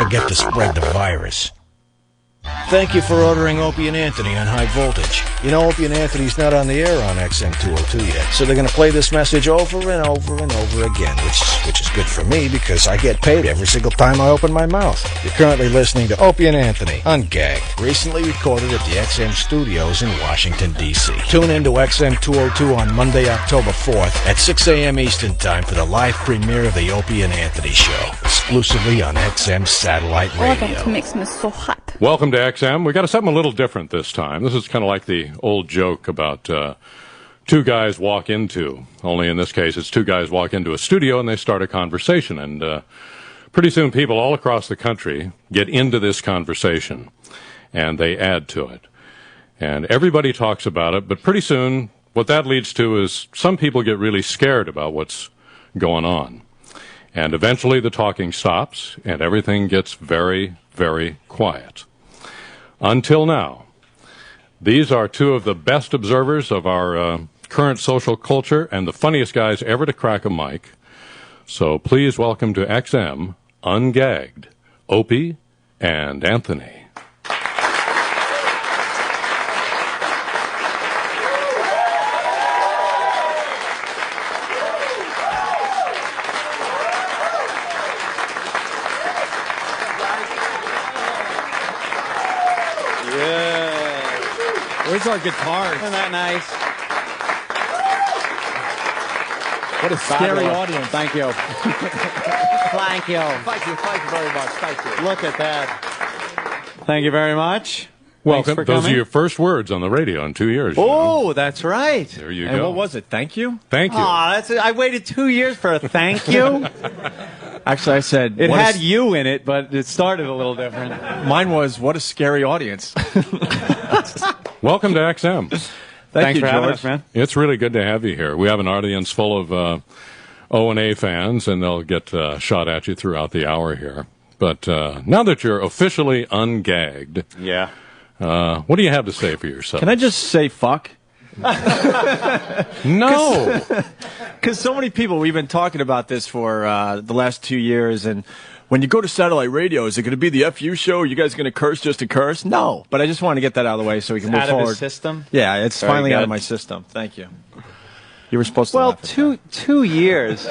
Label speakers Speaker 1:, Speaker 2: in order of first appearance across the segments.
Speaker 1: forget to spread the virus. Thank you for ordering Opie and Anthony on High Voltage. You know, Opie and Anthony's not on the air on XM 202 yet, so they're going to play this message over and over and over again, which is good for me because I get paid every single time I open my mouth. You're currently listening to Opie and Anthony, Ungagged, recently recorded at the XM studios in Washington, D.C. Tune in to XM 202 on Monday, October 4th at 6 a.m. Eastern Time for the live premiere of the Opie and Anthony Show, exclusively on XM Satellite Radio.
Speaker 2: That makes me so hot.
Speaker 3: Welcome to XM. We got something a little different this time. This is kind of like the old joke about two guys walk into, only in this case it's two guys walk into a studio and they start a conversation. And pretty soon people all across the country get into this conversation and they add to it. And everybody talks about it, but pretty soon what that leads to is some people get really scared about what's going on. And eventually the talking stops and everything gets very, very quiet. Until now. These are two of the best observers of our current social culture and the funniest guys ever to crack a mic. So please welcome to XM, Ungagged, Opie and Anthony.
Speaker 4: Where's our guitars?
Speaker 5: Isn't that nice?
Speaker 4: What a scary audience.
Speaker 5: Thank you. Thank you.
Speaker 4: Thank you very much. Thank you.
Speaker 5: Look at that. Thank you very much.
Speaker 3: Welcome. Those are your first words on the radio in 2 years.
Speaker 5: Oh, that's right.
Speaker 3: There you
Speaker 4: and
Speaker 3: go.
Speaker 4: What was it? Thank you?
Speaker 3: Thank you.
Speaker 5: I waited 2 years for a thank you.
Speaker 4: Actually, I said...
Speaker 5: It had you in it, but it started a little different.
Speaker 4: Mine was, what a scary audience.
Speaker 3: Welcome to XM.
Speaker 5: Thanks
Speaker 4: you,
Speaker 5: for having
Speaker 4: George.
Speaker 5: us, man.
Speaker 3: It's really good to have you here. We have an audience full of O&A fans, and they'll get shot at you throughout the hour here. But now that you're officially ungagged,
Speaker 5: Yeah.
Speaker 3: what do you have to say for yourself?
Speaker 4: Can I just say fuck?
Speaker 3: No.
Speaker 4: Because so many people, we've been talking about this for the last 2 years, and when you go to satellite radio, is it going to be the FU show? Are you guys going to curse just to curse? No. But I just want to get that out of the way so we can move
Speaker 5: Out
Speaker 4: forward.
Speaker 5: of his system?
Speaker 4: Yeah, it's
Speaker 5: Very
Speaker 4: finally out
Speaker 5: good.
Speaker 4: of my system. Thank you. You were supposed to
Speaker 5: Well,
Speaker 4: laugh at that.
Speaker 5: 2 years.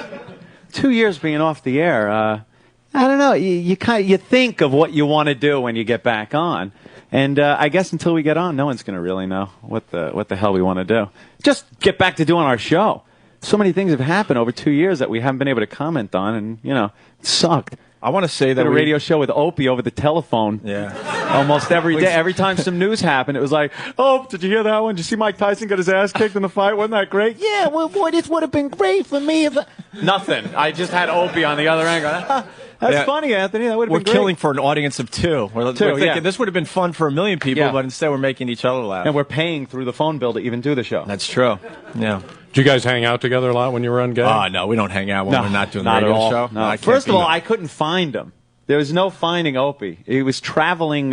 Speaker 5: 2 years being off the air. I don't know. You think of what you want to do when you get back on. And I guess until we get on, no one's going to really know what the hell we want to do. Just get back to doing our show. So many things have happened over 2 years that we haven't been able to comment on, and, it sucked.
Speaker 4: I want to say that
Speaker 5: Did a radio show with Opie over the telephone.
Speaker 4: Yeah.
Speaker 5: Almost every day. Every time some news happened, it was like, oh, did you hear that one? Did you see Mike Tyson get his ass kicked in the fight? Wasn't that great? Yeah, well, boy, this would have been great for me if... Nothing. I just had Opie on the other end going, that's funny, Anthony. That would have been
Speaker 4: We're
Speaker 5: great.
Speaker 4: killing for an audience of two. We're thinking,
Speaker 5: yeah.
Speaker 4: this would have been fun for 1 million people,
Speaker 5: Yeah.
Speaker 4: but instead we're making each other laugh.
Speaker 5: And we're paying through the phone bill to even do the show.
Speaker 4: That's true. Yeah.
Speaker 3: Did you guys hang out together a lot when you were ungagged?
Speaker 4: No, we don't hang out when we're not doing the
Speaker 5: not
Speaker 4: radio
Speaker 5: at all.
Speaker 4: show.
Speaker 5: No.
Speaker 4: I can't
Speaker 5: First
Speaker 4: be
Speaker 5: of all,
Speaker 4: no-
Speaker 5: I couldn't find him. There was no finding Opie. He was traveling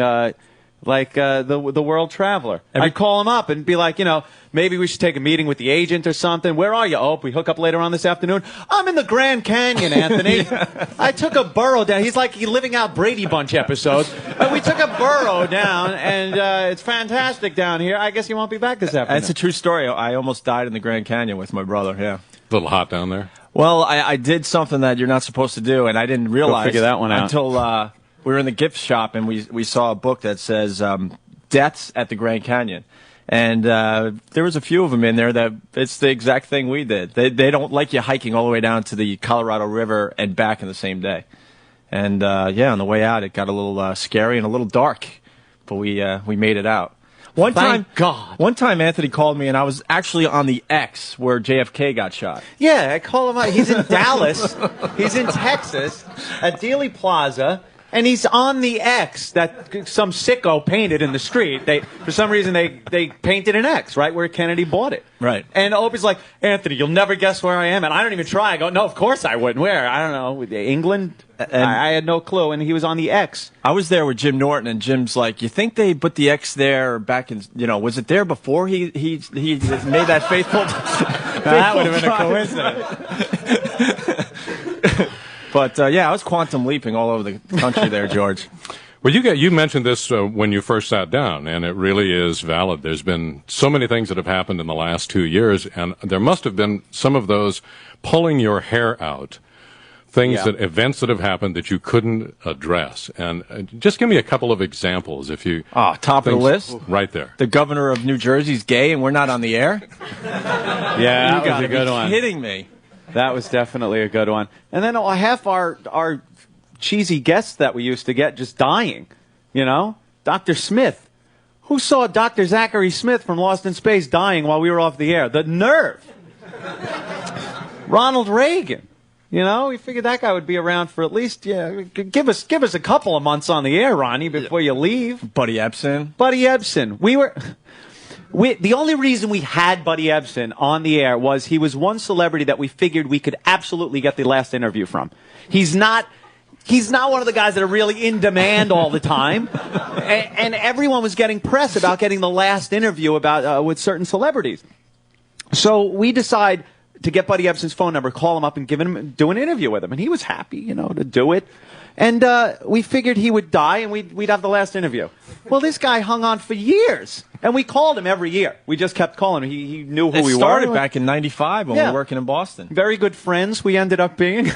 Speaker 5: like the World Traveler. I'd call him up and be like, maybe we should take a meeting with the agent or something. Where are you, Opie? We hook up later on this afternoon. I'm in the Grand Canyon, Anthony. I took a burro down. He's like living out Brady Bunch episodes. We took a burro down, and it's fantastic down here. I guess you won't be back this afternoon.
Speaker 4: It's a true story. I almost died in the Grand Canyon with my brother, yeah.
Speaker 3: A little hot down there.
Speaker 4: Well, I did something that you're not supposed to do, and I didn't realize
Speaker 5: figure that one out.
Speaker 4: until we were in the gift shop, and we saw a book that says Deaths at the Grand Canyon. And there was a few of them in there that it's the exact thing we did. They don't like you hiking all the way down to the Colorado River and back in the same day. And, on the way out, it got a little scary and a little dark, but we made it out. One time, Anthony called me, and I was actually on the X where JFK got shot.
Speaker 5: Yeah, I call him out. He's in Dallas. He's in Texas at Dealey Plaza. And he's on the X that some sicko painted in the street. For some reason, they painted an X right where Kennedy bought it.
Speaker 4: Right.
Speaker 5: And Opie's like, Anthony, you'll never guess where I am. And I don't even try. I go, no, of course I wouldn't. Where? I don't know. England? I had no clue. And he was on the X.
Speaker 4: I was there with Jim Norton, and Jim's like, you think they put the X there back in, was it there before he made that faithful...
Speaker 5: That would have been a coincidence.
Speaker 4: But, yeah, I was quantum leaping all over the country there, George.
Speaker 3: Well, you mentioned this when you first sat down, and it really is valid. There's been so many things that have happened in the last 2 years, and there must have been some of those pulling your hair out, events that have happened that you couldn't address. And just give me a couple of examples, if you...
Speaker 4: Top of the list?
Speaker 3: Right there.
Speaker 4: The governor of New Jersey's gay, and we're not on the air?
Speaker 5: Yeah, that was a good one.
Speaker 4: You're kidding me.
Speaker 5: That was definitely a good one. And then half our cheesy guests that we used to get just dying, Dr. Smith. Who saw Dr. Zachary Smith from Lost in Space dying while we were off the air? The nerve. Ronald Reagan. We figured that guy would be around for at least, give us a couple of months on the air, Ronnie, before you leave.
Speaker 4: Buddy Ebsen.
Speaker 5: The only reason we had Buddy Ebsen on the air was he was one celebrity that we figured we could absolutely get the last interview from. He's not one of the guys that are really in demand all the time. And everyone was getting press about getting the last interview with certain celebrities. So we decide to get Buddy Ebsen's phone number, call him up, and do an interview with him. And he was happy, to do it. And we figured he would die, and we'd have the last interview. Well, this guy hung on for years. And we called him every year. We just kept calling him. He knew who we were.
Speaker 4: It started back in 95 when we were working in Boston.
Speaker 5: Very good friends we ended up being.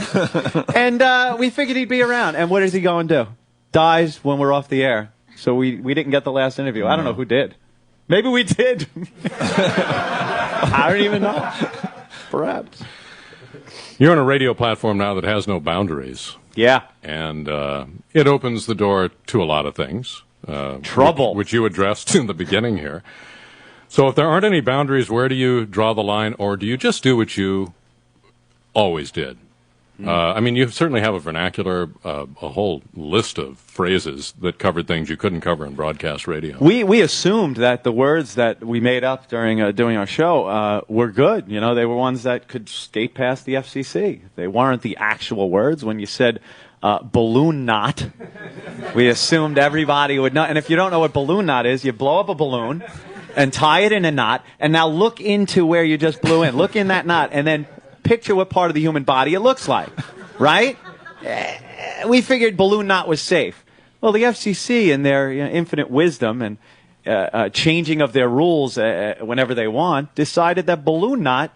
Speaker 5: And we figured he'd be around. And what is he going to do? Dies when we're off the air. So we didn't get the last interview. I don't know who did. Maybe we did. I don't even know. Perhaps.
Speaker 3: You're on a radio platform now that has no boundaries.
Speaker 5: Yeah.
Speaker 3: And it opens the door to a lot of things.
Speaker 5: Trouble.
Speaker 3: Which you addressed in the beginning here. So if there aren't any boundaries, where do you draw the line, or do you just do what you always did? You certainly have a vernacular, a whole list of phrases that covered things you couldn't cover in broadcast radio.
Speaker 5: We assumed that the words that we made up during doing our show were good. They were ones that could skate past the FCC. They weren't the actual words. When you said balloon knot, we assumed everybody would know. And if you don't know what balloon knot is, you blow up a balloon and tie it in a knot, and now look into where you just blew in. Look in that knot, and then picture what part of the human body it looks like, right? We figured balloon knot was safe. Well, the FCC, in their infinite wisdom and changing of their rules whenever they want, decided that balloon knot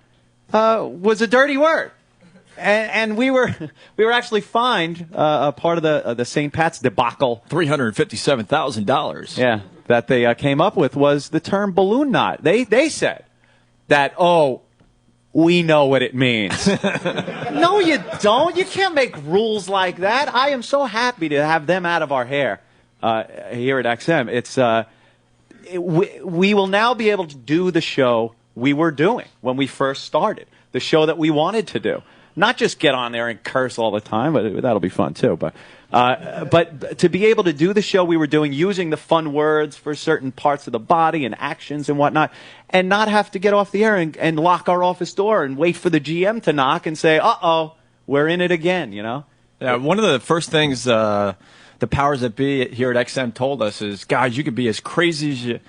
Speaker 5: was a dirty word. And we were actually fined a part of the St. Pat's debacle.
Speaker 4: $357,000.
Speaker 5: Yeah, that they came up with was the term balloon knot. They said that, we know what it means. No, you don't. You can't make rules like that. I am so happy to have them out of our hair here at XM. We will now be able to do the show we were doing when we first started, the show that we wanted to do. Not just get on there and curse all the time, but that'll be fun too. But to be able to do the show we were doing using the fun words for certain parts of the body and actions and whatnot, and not have to get off the air and lock our office door and wait for the GM to knock and say, uh-oh, we're in it again, Yeah,
Speaker 4: one of the first things the powers that be here at XM told us is, guys, you could be as crazy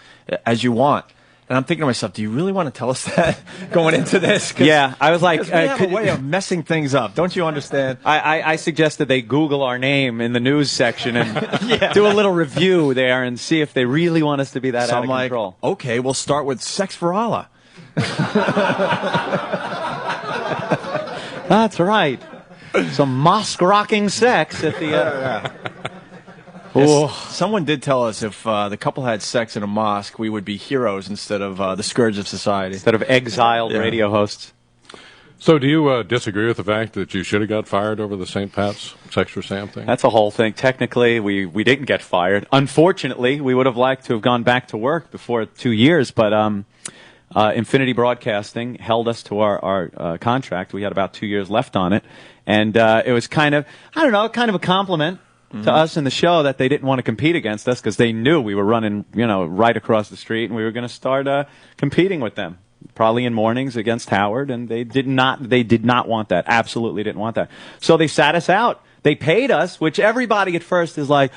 Speaker 4: as you want. And I'm thinking to myself, do you really want to tell us that going into this?
Speaker 5: Yeah, I was like...
Speaker 4: we have a way of messing things up. Don't you understand?
Speaker 5: I suggested they Google our name in the news section and do a little review there and see if they really want us to be that out of control.
Speaker 4: Okay, we'll start with Sex for Allah.
Speaker 5: That's right. Some mosque-rocking sex at the...
Speaker 4: Yes, someone did tell us if the couple had sex in a mosque, we would be heroes instead of the scourge of society.
Speaker 5: Instead of exiled radio hosts.
Speaker 3: So do you disagree with the fact that you should have got fired over the St. Pat's Sex for Sam thing?
Speaker 5: That's a whole thing. Technically, we didn't get fired. Unfortunately, we would have liked to have gone back to work before 2 years, but Infinity Broadcasting held us to our contract. We had about 2 years left on it, and it was kind of a compliment to us in the show that they didn't want to compete against us because they knew we were running, right across the street, and we were going to start competing with them, probably in mornings against Howard, and they did not want that. Absolutely didn't want that. So they sat us out. They paid us, which everybody at first is like,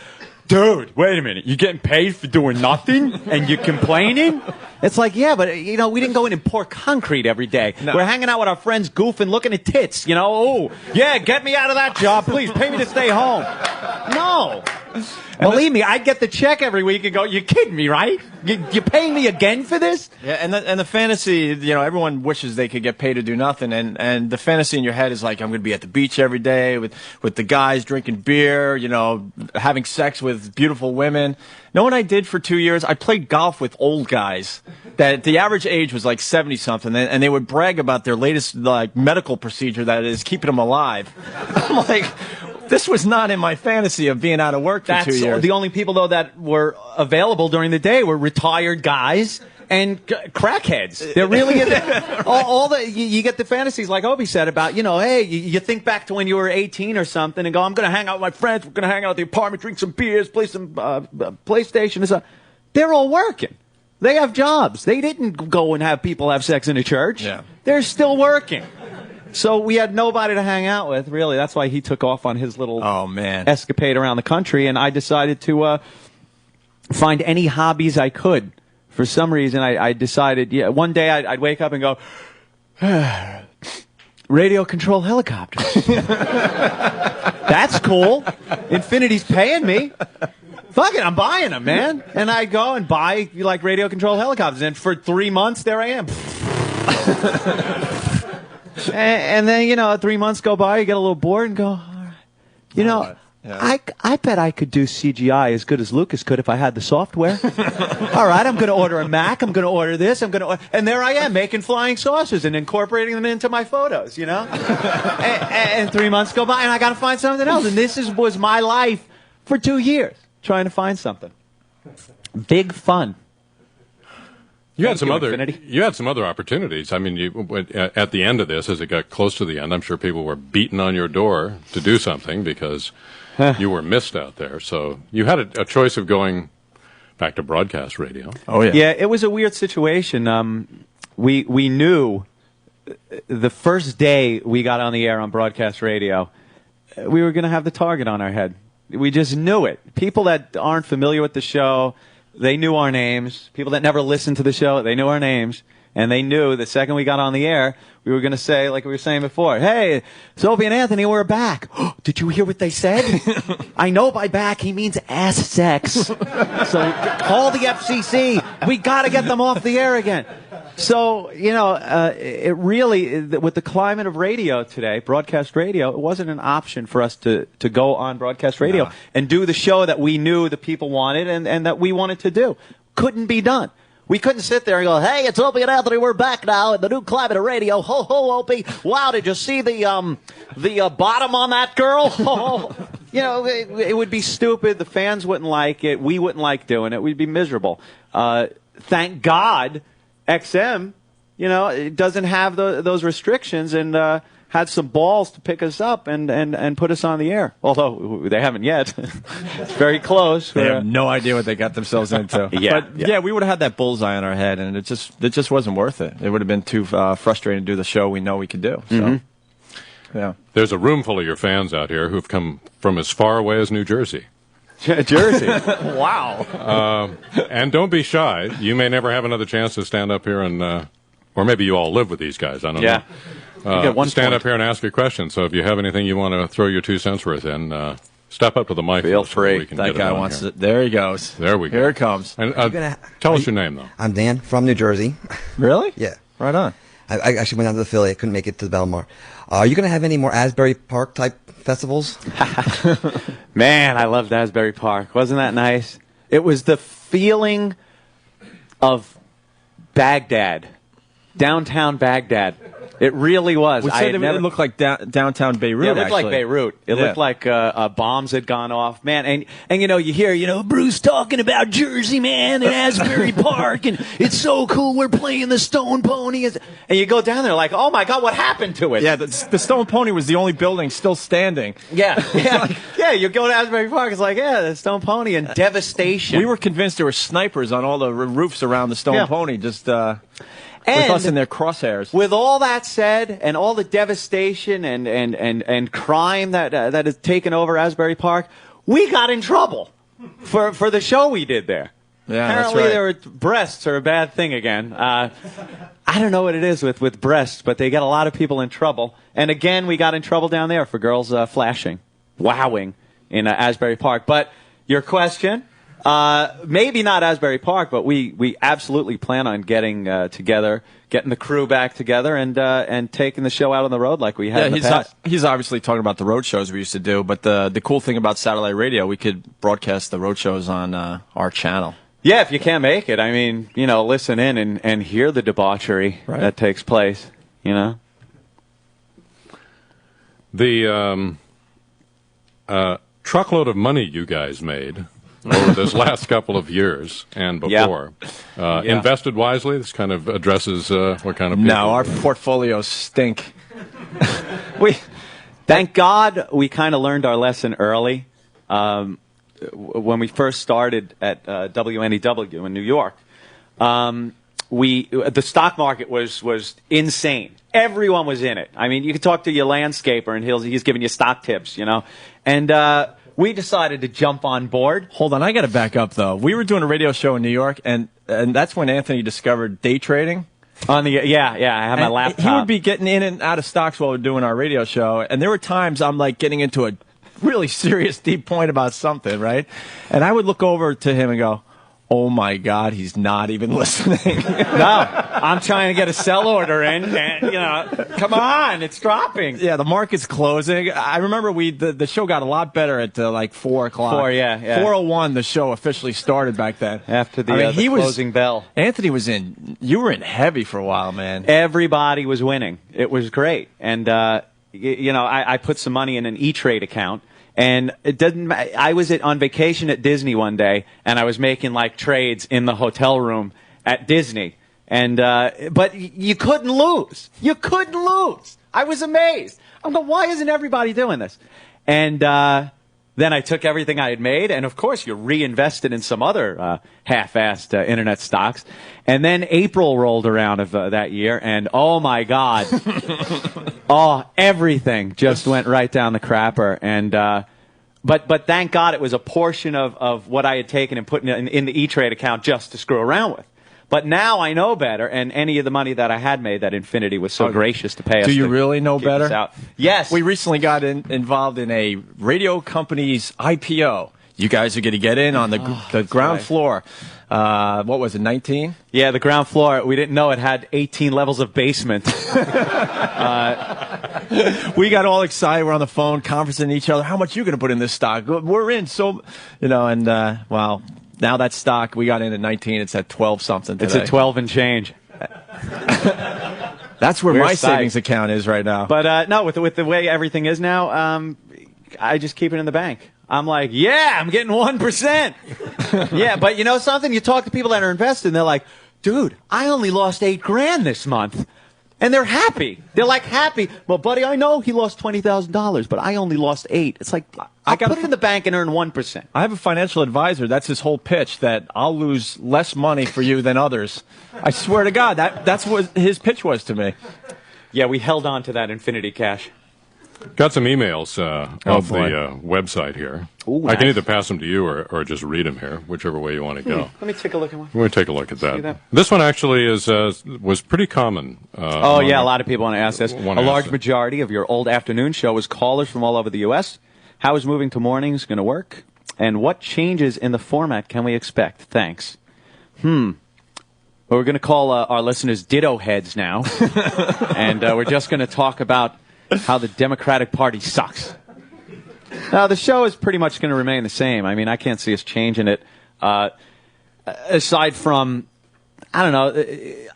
Speaker 5: dude, wait a minute. You getting paid for doing nothing and you're complaining? It's like, yeah, but, we didn't go in and pour concrete every day. No. We're hanging out with our friends, goofing, looking at tits, Oh, yeah, get me out of that job, please. Pay me to stay home. No. Believe me, I'd get the check every week and go, you're kidding me, right? You're paying me again for this?
Speaker 4: Yeah, and the fantasy, everyone wishes they could get paid to do nothing, and the fantasy in your head is like, I'm going to be at the beach every day with the guys drinking beer, having sex with beautiful women. Know what I did for 2 years? I played golf with old guys that the average age was like 70-something, and they would brag about their latest medical procedure that is keeping them alive. I'm like, this was not in my fantasy of being out of work for 2 years.
Speaker 5: The only people, though, that were available during the day were retired guys and crackheads. They're really you get the fantasies like Opie said about, hey, you think back to when you were 18 or something and go, I'm going to hang out with my friends. We're going to hang out at the apartment, drink some beers, play some PlayStation and stuff. They're all working. They have jobs. They didn't go and have people have sex in a church.
Speaker 4: Yeah.
Speaker 5: They're still working. So we had nobody to hang out with, really. That's why he took off on his little escapade around the country, and I decided to find any hobbies I could. For some reason, I decided, one day I'd wake up and go, radio control helicopters. That's cool. Infinity's paying me. Fuck it, I'm buying them, man. And I go and buy radio control helicopters, and for 3 months, there I am. And then, 3 months go by, you get a little bored and go, all right. I bet I could do CGI as good as Lucas could if I had the software. All right, I'm going to order a Mac, I'm going to order this, and there I am making flying saucers and incorporating them into my photos, and 3 months go by and I got to find something else. And this was my life for 2 years, trying to find something. Big fun.
Speaker 3: You had some other opportunities. I mean, at the end of this, as it got close to the end, I'm sure people were beating on your door to do something because you were missed out there. So you had a choice of going back to broadcast radio.
Speaker 4: Oh yeah.
Speaker 5: Yeah, it was a weird situation. We knew the first day we got on the air on broadcast radio, we were going to have the target on our head. We just knew it. People that aren't familiar with the show, they knew our names. People that never listened to the show, they knew our names. And they knew the second we got on the air, we were going to say, like we were saying before, hey, it's Opie and Anthony, we're back. Did you hear what they said? I know by back he means ass sex. So call the FCC. We got to get them off the air again. So, it really, with the climate of radio today, broadcast radio, it wasn't an option for us to go on broadcast radio and do the show that we knew the people wanted and that we wanted to do. Couldn't be done. We couldn't sit there and go, hey, it's Opie and Anthony, we're back now in the new climate of radio. Ho, ho, Opie. Wow, did you see the bottom on that girl? Ho, ho. It would be stupid. The fans wouldn't like it. We wouldn't like doing it. We'd be miserable. Thank God XM, it doesn't have those restrictions and had some balls to pick us up and put us on the air. Although they haven't yet. It's very close.
Speaker 4: They have no idea what they got themselves into. But we would have had that bullseye on our head, and it just wasn't worth it. It would have been too frustrating to do the show we know we could do. So.
Speaker 5: Mm-hmm.
Speaker 4: Yeah.
Speaker 3: There's a room full of your fans out here who've come from as far away as New Jersey.
Speaker 5: Jersey.
Speaker 4: Wow.
Speaker 3: And don't be shy. You may never have another chance to stand up here and, or maybe you all live with these guys. I don't know. Stand up here and ask a question. So if you have anything you want to throw your 2 cents worth in, step up to the mic.
Speaker 4: Feel free. That guy wants it. There he goes.
Speaker 3: There we go.
Speaker 4: Here it comes.
Speaker 3: And, tell us your name, though.
Speaker 2: I'm Dan from New Jersey.
Speaker 4: Really?
Speaker 2: Yeah.
Speaker 4: Right on.
Speaker 2: I actually went down to Philly. I couldn't make it to the Belmar. Are you going to have any more Asbury Park type festivals?
Speaker 5: Man, I loved Asbury Park. Wasn't that nice? It was the feeling of Baghdad, downtown Baghdad. It really was.
Speaker 4: We said it looked like downtown Beirut.
Speaker 5: Yeah, it looked like Beirut. It looked like bombs had gone off, man. And you hear Bruce talking about Jersey, man, and Asbury Park, and it's so cool. We're playing the Stone Pony, and you go down there like, oh my God, what happened to it?
Speaker 4: Yeah, the Stone Pony was the only building still standing.
Speaker 5: Yeah. You go to Asbury Park, it's like, the Stone Pony and devastation.
Speaker 4: We were convinced there were snipers on all the roofs around the Stone Pony, just. With us in their crosshairs.
Speaker 5: With all that said, and all the devastation and crime that has taken over Asbury Park, we got in trouble. for the show we did there.
Speaker 4: Yeah,
Speaker 5: Apparently,
Speaker 4: that's right.
Speaker 5: breasts are a bad thing again. I don't know what it is with breasts, but they get a lot of people in trouble. And again, we got in trouble down there for girls flashing, wowing in Asbury Park. But your question, maybe not Asbury Park, but we absolutely plan on getting together, getting the crew back together, and taking the show out on the road like we had in the past.
Speaker 4: He's obviously talking about the road shows we used to do, but the cool thing about satellite radio, we could broadcast the road shows on our channel.
Speaker 5: Yeah, if you can't make it, I mean, listen in and hear the debauchery that takes place,
Speaker 3: The truckload of money you guys made over this last couple of years and before, invested wisely, this kind of addresses what kind of people...
Speaker 4: No, our portfolios stink.
Speaker 5: Thank God we kind of learned our lesson early. When we first started at WNEW in New York, the stock market was insane. Everyone was in it. I mean, you could talk to your landscaper and he's giving you stock tips, And we decided to jump on board.
Speaker 4: Hold on, I got to back up though. We were doing a radio show in New York, and that's when Anthony discovered day trading.
Speaker 5: I have my laptop.
Speaker 4: He would be getting in and out of stocks while we're doing our radio show, and there were times I'm like getting into a really serious, deep point about something, right? And I would look over to him and go, oh my God, he's not even listening.
Speaker 5: No, I'm trying to get a sell order in, and, come on, it's dropping.
Speaker 4: Yeah, the market's closing. I remember the show got a lot better at like 4 o'clock. 4:01, the show officially started back then.
Speaker 5: After the closing bell.
Speaker 4: Anthony you were in heavy for a while, man.
Speaker 5: Everybody was winning. It was great. And, I put some money in an E-Trade account. And it didn't. I was on vacation at Disney one day, and I was making like trades in the hotel room at Disney. And but you couldn't lose. You couldn't lose. I was amazed. I'm going, why isn't everybody doing this? And then I took everything I had made, and of course you reinvested in some other half-assed internet stocks. And then April rolled around of that year, and oh my God. Everything just went right down the crapper, and but thank God it was a portion of what I had taken and put in the E-Trade account just to screw around with. But now I know better, and any of the money that I had made, that Infinity was so gracious to pay us.
Speaker 4: Do you really know better?
Speaker 5: Out. Yes.
Speaker 4: We recently got involved in a radio company's IPO. You guys are going to get in on the ground floor. What was it, 19?
Speaker 5: Yeah, the ground floor. We didn't know it had 18 levels of basement.
Speaker 4: We got all excited. We're on the phone, conferencing each other. How much are you going to put in this stock? We're in. So, and, well, now that stock, we got in at 19. It's at 12-something today.
Speaker 5: It's at 12 and change.
Speaker 4: That's where my savings account is right now.
Speaker 5: But, no, with the way everything is now, I just keep it in the bank. I'm like, yeah, I'm getting 1%. Yeah, but you know something? You talk to people that are invested, and they're like, dude, I only lost $8,000 this month. And they're happy. They're like happy. Well, buddy, I know he lost $20,000, but I only lost $8,000. It's like, I got to put it in the bank and earn 1%.
Speaker 4: I have a financial advisor. That's his whole pitch, that I'll lose less money for you than others. I swear to God, that's what his pitch was to me.
Speaker 5: Yeah, we held on to that Infinity cash.
Speaker 3: Got some emails off the website here.
Speaker 5: Ooh,
Speaker 3: I can either pass them to you or just read them here, whichever way you want to go.
Speaker 5: Let me take a look at one.
Speaker 3: We're going to take a look at that. This one actually was pretty common.
Speaker 5: A lot of people want to ask this. A large majority of your old afternoon show is callers from all over the U.S. How is moving to mornings going to work? And what changes in the format can we expect? Thanks. Well, we're going to call our listeners Ditto Heads now. And we're just going to talk about how the Democratic Party sucks. Now, the show is pretty much going to remain the same. I mean, I can't see us changing it. Aside from, I don't know,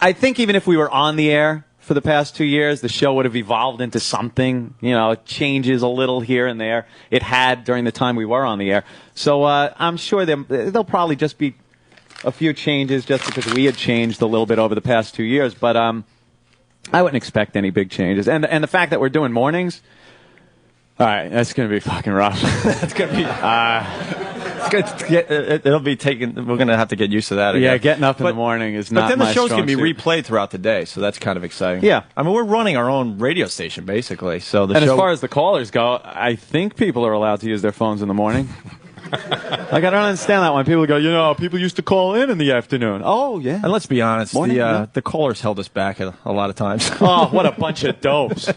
Speaker 5: I think even if we were on the air for the past 2 years, the show would have evolved into something, it changes a little here and there. It had during the time we were on the air. So I'm sure there'll probably just be a few changes just because we had changed a little bit over the past 2 years. But I wouldn't expect any big changes. And the fact that we're doing mornings, all right, that's going to be fucking rough. That's going to be...
Speaker 4: it'll be taken. We're going to have to get used to that again.
Speaker 5: Yeah, getting up in the morning is not my
Speaker 4: But then the show's
Speaker 5: going
Speaker 4: to be replayed throughout the day, so that's kind of exciting.
Speaker 5: Yeah.
Speaker 4: I mean, we're running our own radio station, basically. So
Speaker 5: as far as the callers go, I think people are allowed to use their phones in the morning. Like, I don't understand that when people go, people used to call in the afternoon. Oh, yeah.
Speaker 4: And let's be honest,
Speaker 5: Morning,
Speaker 4: the callers held us back a lot of times.
Speaker 5: Oh, what a bunch of dopes.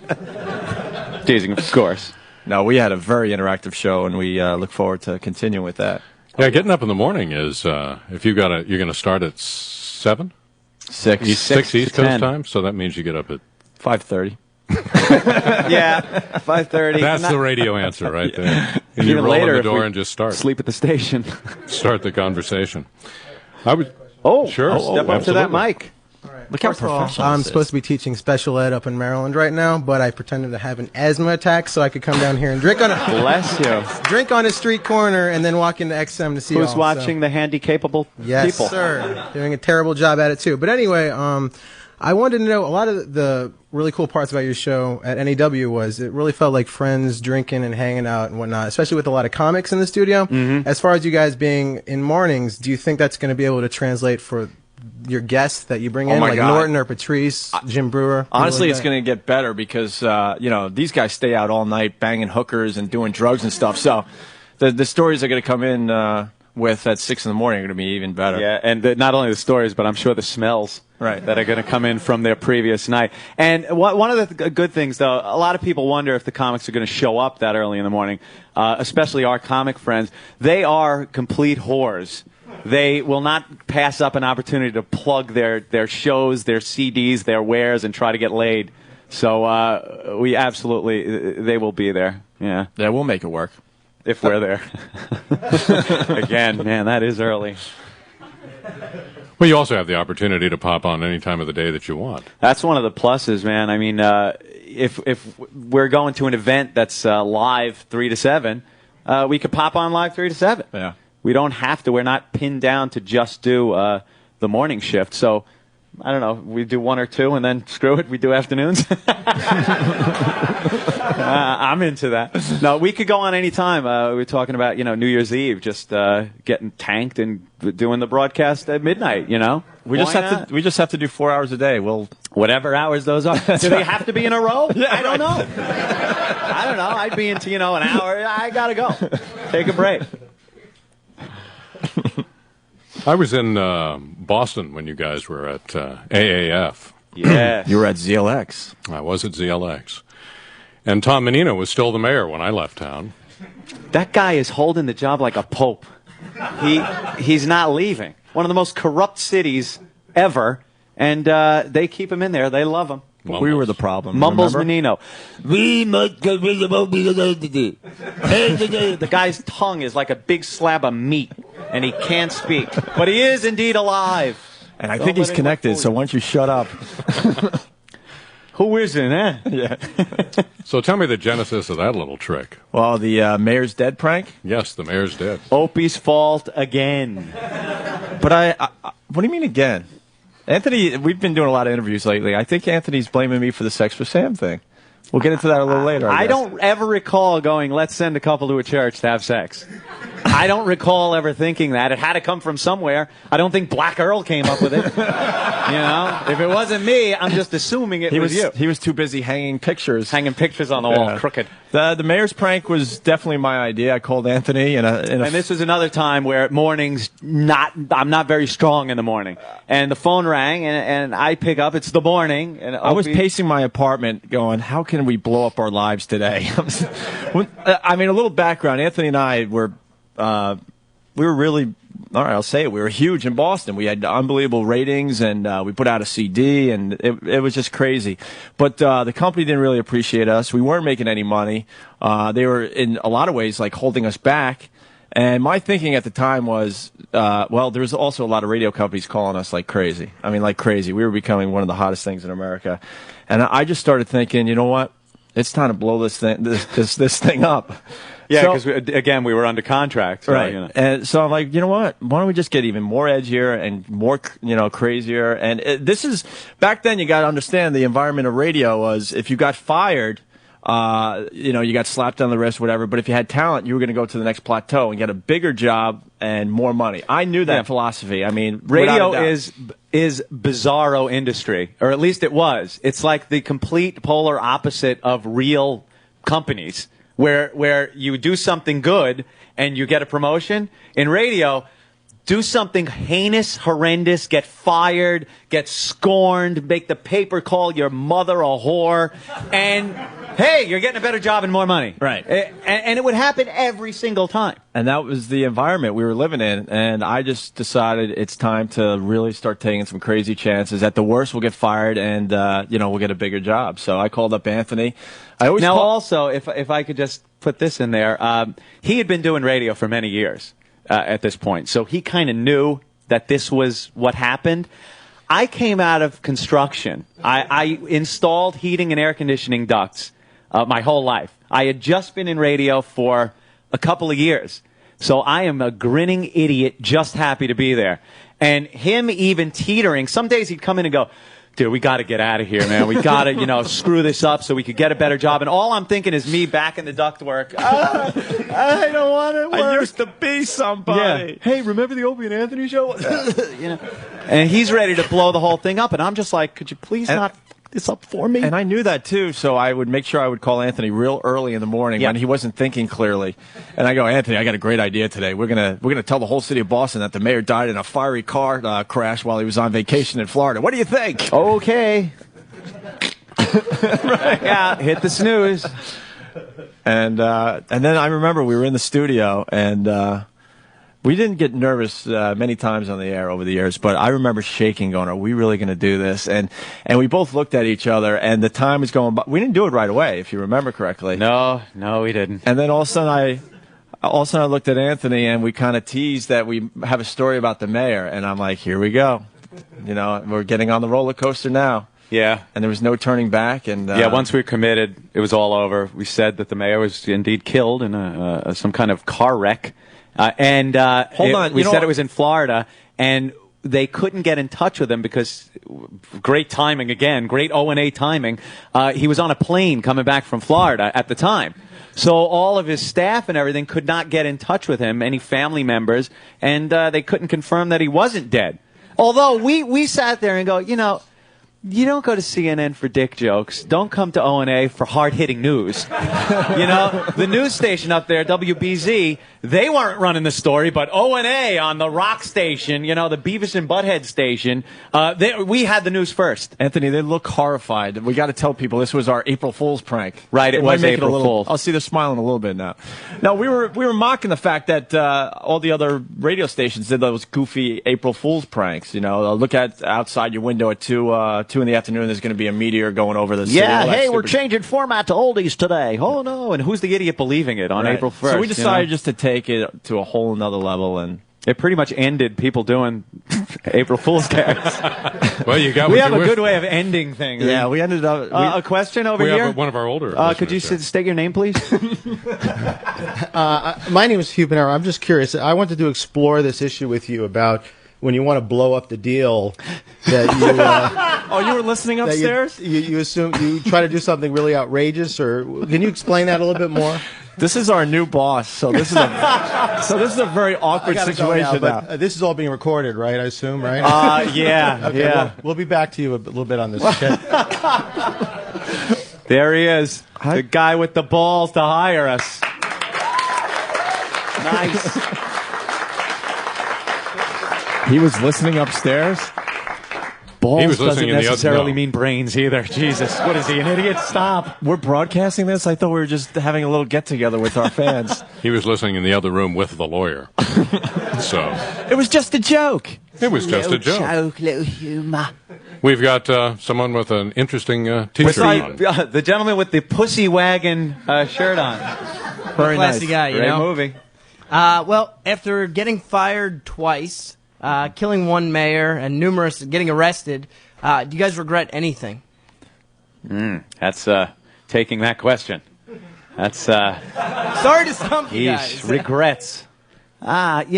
Speaker 5: Teasing, of course.
Speaker 4: No, we had a very interactive show, and we look forward to continuing with that.
Speaker 3: Yeah, getting up in the morning is if you're going to start at 7?
Speaker 4: 6
Speaker 3: East Coast
Speaker 5: 10.
Speaker 3: time, so that means you get up at
Speaker 4: 5:30.
Speaker 5: Yeah, 5:30.
Speaker 3: That's the radio answer right there. And you
Speaker 5: Even
Speaker 3: roll
Speaker 5: later
Speaker 3: in the
Speaker 5: if
Speaker 3: door
Speaker 5: we
Speaker 3: and just start
Speaker 5: Sleep at the station.
Speaker 3: start the conversation. I would
Speaker 5: Step
Speaker 3: sure
Speaker 5: up to that
Speaker 3: absolutely.
Speaker 5: mic.
Speaker 4: Look how
Speaker 6: First of all,
Speaker 4: professional
Speaker 6: I'm
Speaker 4: this
Speaker 6: supposed
Speaker 4: is.
Speaker 6: to be teaching special ed up in Maryland right now, but I pretended to have an asthma attack so I could come down here and drink on
Speaker 5: Bless you.
Speaker 6: a street corner and then walk into XM to see
Speaker 5: Who's
Speaker 6: y'all,
Speaker 5: watching the handy-capable
Speaker 6: Yes,
Speaker 5: people?
Speaker 6: sir. Doing a terrible job at it, too. But anyway, I wanted to know, a lot of the really cool parts about your show at NEW was it really felt like friends drinking and hanging out and whatnot, especially with a lot of comics in the studio. Mm-hmm. As far as you guys being in mornings, do you think that's going to be able to translate for your guests that you bring in,
Speaker 4: my
Speaker 6: like
Speaker 4: God.
Speaker 6: Norton or Patrice, Jim Brewer?
Speaker 4: Honestly,
Speaker 6: like
Speaker 4: it's going to get better because, these guys stay out all night banging hookers and doing drugs and stuff. So the stories are going to come in with at 6 in the morning are going to be even better.
Speaker 5: Yeah, and not only the stories, but I'm sure the smells that are going to come in from their previous night. And one of the good things, though, a lot of people wonder if the comics are going to show up that early in the morning, especially our comic friends. They are complete whores. They will not pass up an opportunity to plug their shows, their CDs, their wares, and try to get laid. So we absolutely, they will be there. Yeah,
Speaker 4: we'll make it work.
Speaker 5: if we're there. Again, man, that is early.
Speaker 3: Well, you also have the opportunity to pop on any time of the day that you want.
Speaker 5: That's one of the pluses, man. I mean, if we're going to an event that's live 3 to 7, we could pop on live 3 to 7.
Speaker 4: Yeah.
Speaker 5: We don't have to. We're not pinned down to just do the morning shift. So, I don't know. We do 1 or 2, and then screw it. We do afternoons. I'm into that. No, we could go on any time. We were talking about, New Year's Eve, just getting tanked and doing the broadcast at midnight.
Speaker 4: We just have to do 4 hours a day. We'll
Speaker 5: whatever hours those are. Do they have to be in a row? I don't know. I don't know. I'd be into an hour. I gotta go. Take a break.
Speaker 3: I was in Boston when you guys were at AAF.
Speaker 5: Yeah.
Speaker 4: You were at ZLX.
Speaker 3: I was at ZLX. And Tom Menino was still the mayor when I left town.
Speaker 5: That guy is holding the job like a pope. He's not leaving. One of the most corrupt cities ever, and they keep him in there. They love him.
Speaker 3: Mumbles.
Speaker 4: We were the problem.
Speaker 5: Mumbles
Speaker 4: remember?
Speaker 5: Menino. We must get rid of the guy's tongue is like a big slab of meat, and he can't speak. But he is indeed alive.
Speaker 4: And I think he's connected, so why don't you shut up?
Speaker 5: Who is it, eh?
Speaker 4: Yeah.
Speaker 3: So tell me the genesis of that little trick.
Speaker 4: Well, the mayor's dead prank?
Speaker 3: Yes, the mayor's dead.
Speaker 5: Opie's fault again.
Speaker 4: But I what do you mean again? Anthony, we've been doing a lot of interviews lately. I think Anthony's blaming me for the Sex for Sam thing. We'll get into that a little later. I
Speaker 5: I
Speaker 4: guess.
Speaker 5: don't ever recall going, let's send a couple to a church to have sex. I don't recall ever thinking that. It had to come from somewhere. I don't think Black Earl came up with it. If it wasn't me, I'm just assuming it was you.
Speaker 4: He was too busy hanging pictures.
Speaker 5: Hanging pictures on the wall,
Speaker 4: Yeah.
Speaker 5: crooked.
Speaker 4: The mayor's prank was definitely my idea. I called Anthony
Speaker 5: And this was another time where mornings, I'm not very strong in the morning. And the phone rang, and I pick up, it's the morning. And
Speaker 4: I was
Speaker 5: Opie-
Speaker 4: pacing my apartment going, how can we blow up our lives today? I mean, a little background. Anthony and I were really, all right, I'll say it. We were huge in Boston. We had unbelievable ratings, and we put out a CD, and it was just crazy. But the company didn't really appreciate us. We weren't making any money. They were, in a lot of ways, like holding us back. And my thinking at the time was, well, there was also a lot of radio companies calling us like crazy. I mean, like crazy. We were becoming one of the hottest things in America. And I just started thinking, you know what? It's time to blow this thing up.
Speaker 5: Yeah,
Speaker 4: So-
Speaker 5: because, again, we were under contract. So,
Speaker 4: Right. And so I'm like, you know what? Why don't we just get even more edgier and more, crazier? And this is, back then you got to understand the environment of radio was if you got fired, you got slapped on the wrist, whatever. But if you had talent, you were going to go to the next plateau and get a bigger job and more money. I knew that philosophy. I mean,
Speaker 5: Radio
Speaker 4: without a doubt.
Speaker 5: is bizarro industry, or at least it was. It's like the complete polar opposite of real companies, where you do something good and you get a promotion. In radio, do something heinous, horrendous, get fired, get scorned, make the paper call your mother a whore, and hey, you're getting a better job and more money.
Speaker 4: Right.
Speaker 5: And it would happen every single time.
Speaker 4: And that was the environment we were living in. And I just decided it's time to really start taking some crazy chances. At the worst, we'll get fired and, we'll get a bigger job. So I called up Anthony.
Speaker 5: Also, if I could just put this in there, he had been doing radio for many years at this point. So he kind of knew that this was what happened. I came out of construction. I installed heating and air conditioning ducts my whole life. I had just been in radio for a couple of years. So I am a grinning idiot, just happy to be there. And him even teetering, some days he'd come in and go, dude, we got to get out of here, man. We got to, screw this up so we could get a better job. And all I'm thinking is me back in the ductwork. I don't want to work.
Speaker 4: I used to be somebody.
Speaker 5: Yeah. Hey, remember the Opie and Anthony show? And he's ready to blow the whole thing up. And I'm just like, could you please not f this up for me?
Speaker 4: And I knew that too, so I would make sure I would call Anthony real early in the morning when he wasn't thinking clearly. And I go, Anthony, I got a great idea today. We're gonna tell the whole city of Boston that the mayor died in a fiery car crash while he was on vacation in Florida. What do you think?
Speaker 5: Okay. Right. Yeah, hit the snooze.
Speaker 4: And then I remember we were in the studio and we didn't get nervous many times on the air over the years, but I remember shaking, going, "Are we really going to do this?" And we both looked at each other, and the time was going by. We didn't do it right away, if you remember correctly.
Speaker 5: No, we didn't.
Speaker 4: And then all of a sudden I looked at Anthony, and we kind of teased that we have a story about the mayor, and I'm like, "Here we go." We're getting on the roller coaster now.
Speaker 5: Yeah.
Speaker 4: And there was no turning back. And
Speaker 5: once we were committed, it was all over. We said that the mayor was indeed killed in some kind of car wreck.
Speaker 4: Hold on.
Speaker 5: We said it was in Florida, and they couldn't get in touch with him because great timing again, great O&A timing. He was on a plane coming back from Florida at the time. So all of his staff and everything could not get in touch with him, any family members, and they couldn't confirm that he wasn't dead. Although we sat there and go, you don't go to CNN for dick jokes. Don't come to O&A for hard-hitting news. The news station up there, WBZ, they weren't running the story, but O&A on the rock station, the Beavis and Butthead station, we had the news first.
Speaker 4: Anthony, they look horrified. We got to tell people this was our April Fool's prank.
Speaker 5: Right, it was April Fool's.
Speaker 4: I'll see they're smiling a little bit now. No, we were mocking the fact that all the other radio stations did those goofy April Fool's pranks. Look at outside your window at 2 in the afternoon, there's going to be a meteor going over the city.
Speaker 5: Yeah, hey, we're changing format to oldies today. Oh, no. And who's the idiot believing it on April 1st?
Speaker 4: So we decided just to take it to a whole nother level, and
Speaker 5: it pretty much ended people doing April Fool's cares.
Speaker 3: Well, you got.
Speaker 5: We have a good way of ending things.
Speaker 4: Yeah, we ended up.
Speaker 5: A question over
Speaker 3: we
Speaker 5: here.
Speaker 3: Have one of our older.
Speaker 5: Could you state your name, please?
Speaker 6: My name is Hugh Panero. I'm just curious. I wanted to explore this issue with you about when you want to blow up the deal that you...
Speaker 4: you were listening upstairs?
Speaker 6: You assume you try to do something really outrageous, or can you explain that a little bit more?
Speaker 4: This is our new boss, so this is a very awkward situation now.
Speaker 6: This is all being recorded, right? I assume, right?
Speaker 5: Yeah,
Speaker 6: okay,
Speaker 5: yeah.
Speaker 6: We'll be back to you a little bit on this. Okay?
Speaker 5: There he is, the guy with the balls to hire us. Nice.
Speaker 4: He was listening upstairs.
Speaker 5: Balls doesn't necessarily mean brains either. Jesus, what is he, an idiot? Stop.
Speaker 4: We're broadcasting this? I thought we were just having a little get-together with our fans.
Speaker 3: He was listening in the other room with the lawyer. So
Speaker 4: it was just a joke.
Speaker 3: It was just a joke.
Speaker 7: Little humor.
Speaker 3: We've got someone with an interesting T-shirt on.
Speaker 5: The gentleman with the pussy wagon shirt on.
Speaker 4: Very
Speaker 7: classy
Speaker 4: nice.
Speaker 7: guy, you
Speaker 5: Great
Speaker 7: know.
Speaker 5: movie.
Speaker 7: Well, after getting fired twice, killing one mayor, and getting arrested, do you guys regret anything?
Speaker 5: That's taking that question. That's
Speaker 7: sorry to stump you guys.
Speaker 5: Regrets. When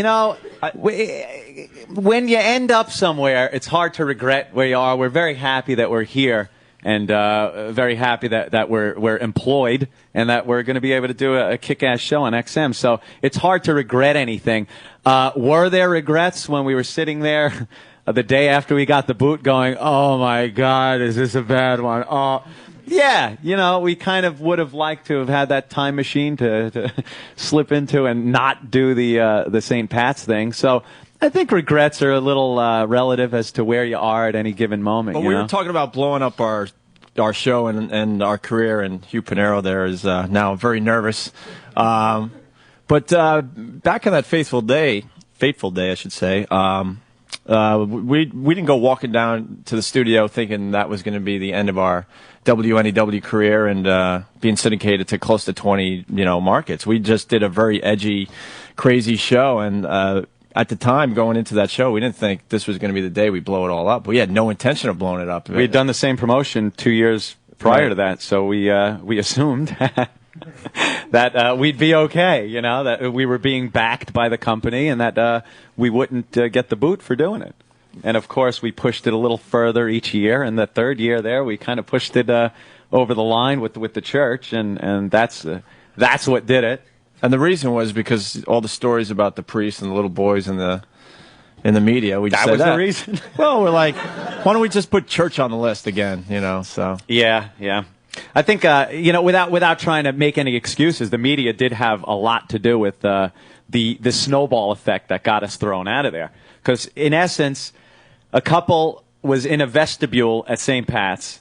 Speaker 5: you end up somewhere, it's hard to regret where you are. We're very happy that we're here, and very happy that we're employed, and that we're going to be able to do a kick-ass show on XM. So it's hard to regret anything. Were there regrets when we were sitting there the day after we got the boot going, oh, my God, is this a bad one? Oh, Yeah, we kind of would have liked to have had that time machine to slip into and not do the St. Pat's thing. So I think regrets are a little relative as to where you are at any given moment.
Speaker 4: But we were talking about blowing up our show and our career, and Hugh Pinero there is now very nervous. But back on that fateful day, I should say, we didn't go walking down to the studio thinking that was going to be the end of our WNEW career and being syndicated to close to 20 markets. We just did a very edgy, crazy show, and at the time going into that show, we didn't think this was going to be the day we blow it all up. We had no intention of blowing it up.
Speaker 5: We had done the same promotion 2 years prior to that, so we assumed that we'd be okay, that we were being backed by the company and that we wouldn't get the boot for doing it. And, of course, we pushed it a little further each year. And the third year there, we kind of pushed it over the line with the church, and that's what did it.
Speaker 4: And the reason was because all the stories about the priests and the little boys in the media, we just
Speaker 5: that
Speaker 4: said
Speaker 5: was
Speaker 4: that.
Speaker 5: The reason.
Speaker 4: Well, we're like, why don't we just put church on the list again, so.
Speaker 5: Yeah. I think, without trying to make any excuses, the media did have a lot to do with the snowball effect that got us thrown out of there. Because, in essence, a couple was in a vestibule at St. Pat's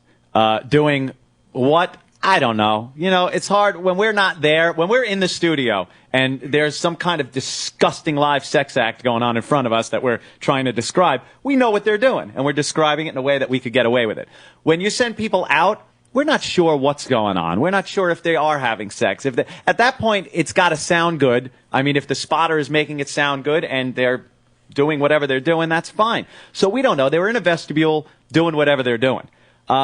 Speaker 5: doing what? I don't know. It's hard when we're not there, when we're in the studio and there's some kind of disgusting live sex act going on in front of us that we're trying to describe. We know what they're doing, and we're describing it in a way that we could get away with it. When you send people out, we're not sure what's going on. We're not sure if they are having sex. At that point, it's got to sound good. I mean, if the spotter is making it sound good and they're doing whatever they're doing, that's fine. So we don't know. They were in a vestibule doing whatever they're doing.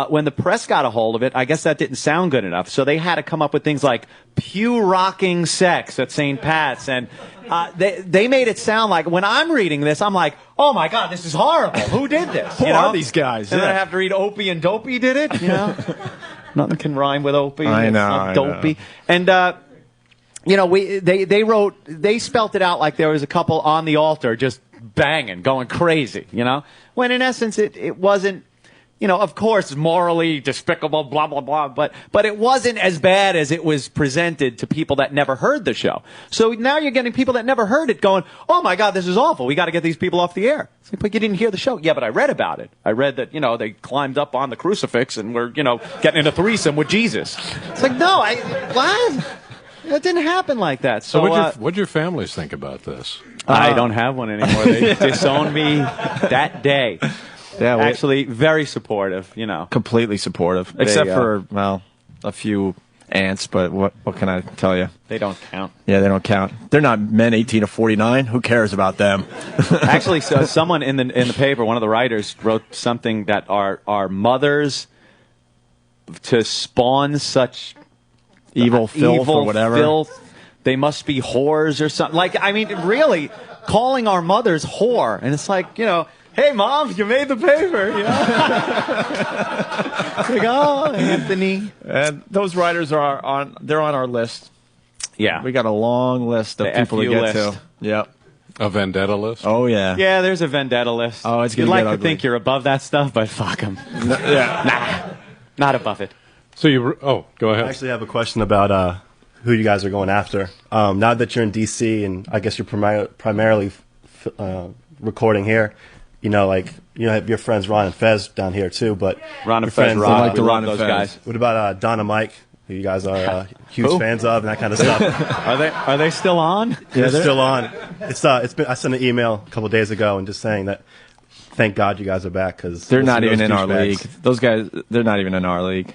Speaker 5: When the press got a hold of it, I guess that didn't sound good enough. So they had to come up with things like pew-rocking sex at St. Pat's. And they made it sound like, when I'm reading this, I'm like, oh, my God, this is horrible. Who did this?
Speaker 4: Who are these guys?
Speaker 5: And then I have to read Opie and Dopey did it, Nothing can rhyme with Opie.
Speaker 4: I know.
Speaker 5: Dopey. And, they spelt it out like there was a couple on the altar just banging, going crazy, when in essence it wasn't, of course, morally despicable, blah, blah, blah, but it wasn't as bad as it was presented to people that never heard the show. So now you're getting people that never heard it going, oh, my God, this is awful. We got to get these people off the air. It's like, but you didn't hear the show. Yeah, but I read about it. I read that, they climbed up on the crucifix and were, getting in a threesome with Jesus. It's like, no, what? It didn't happen like that.
Speaker 3: So what'd your families think about this?
Speaker 5: I don't have one anymore. They disowned me that day.
Speaker 4: Yeah,
Speaker 5: actually, very supportive,
Speaker 4: Completely supportive. Except for, a few aunts, but what can I tell you?
Speaker 5: They don't count.
Speaker 4: Yeah, they don't count. They're not men 18 to 49. Who cares about them?
Speaker 5: Actually, so someone in the paper, one of the writers, wrote something that our mothers to spawn such
Speaker 4: evil filth or whatever.
Speaker 5: Filth, they must be whores or something. Like, I mean, really, calling our mothers whore, and it's like, hey, Mom, you made the paper. Like, oh, Anthony.
Speaker 4: And those writers are on our list.
Speaker 5: Yeah.
Speaker 4: We got a long list of people to get to. Yep.
Speaker 3: A vendetta list?
Speaker 4: Oh, yeah.
Speaker 5: Yeah, there's a vendetta list.
Speaker 4: Oh, it's going
Speaker 5: to
Speaker 4: get
Speaker 5: ugly. You'd like to think you're above that stuff, but fuck them. Nah, not above it.
Speaker 3: So go ahead.
Speaker 8: I actually have a question about who you guys are going after. Now that you're in D.C. and I guess you're primarily recording here, you have your friends Ron and Fez down here too, but
Speaker 5: Ron and Fez,
Speaker 4: I like the Ron and Fez
Speaker 5: guys.
Speaker 8: What about Don and Mike, who you guys are huge fans of and that kind of stuff?
Speaker 5: Are they still on?
Speaker 8: They're still on. It's been. I sent an email a couple of days ago and just saying that thank God you guys are back because
Speaker 4: they're not even in our league. Those guys, they're not even in our league.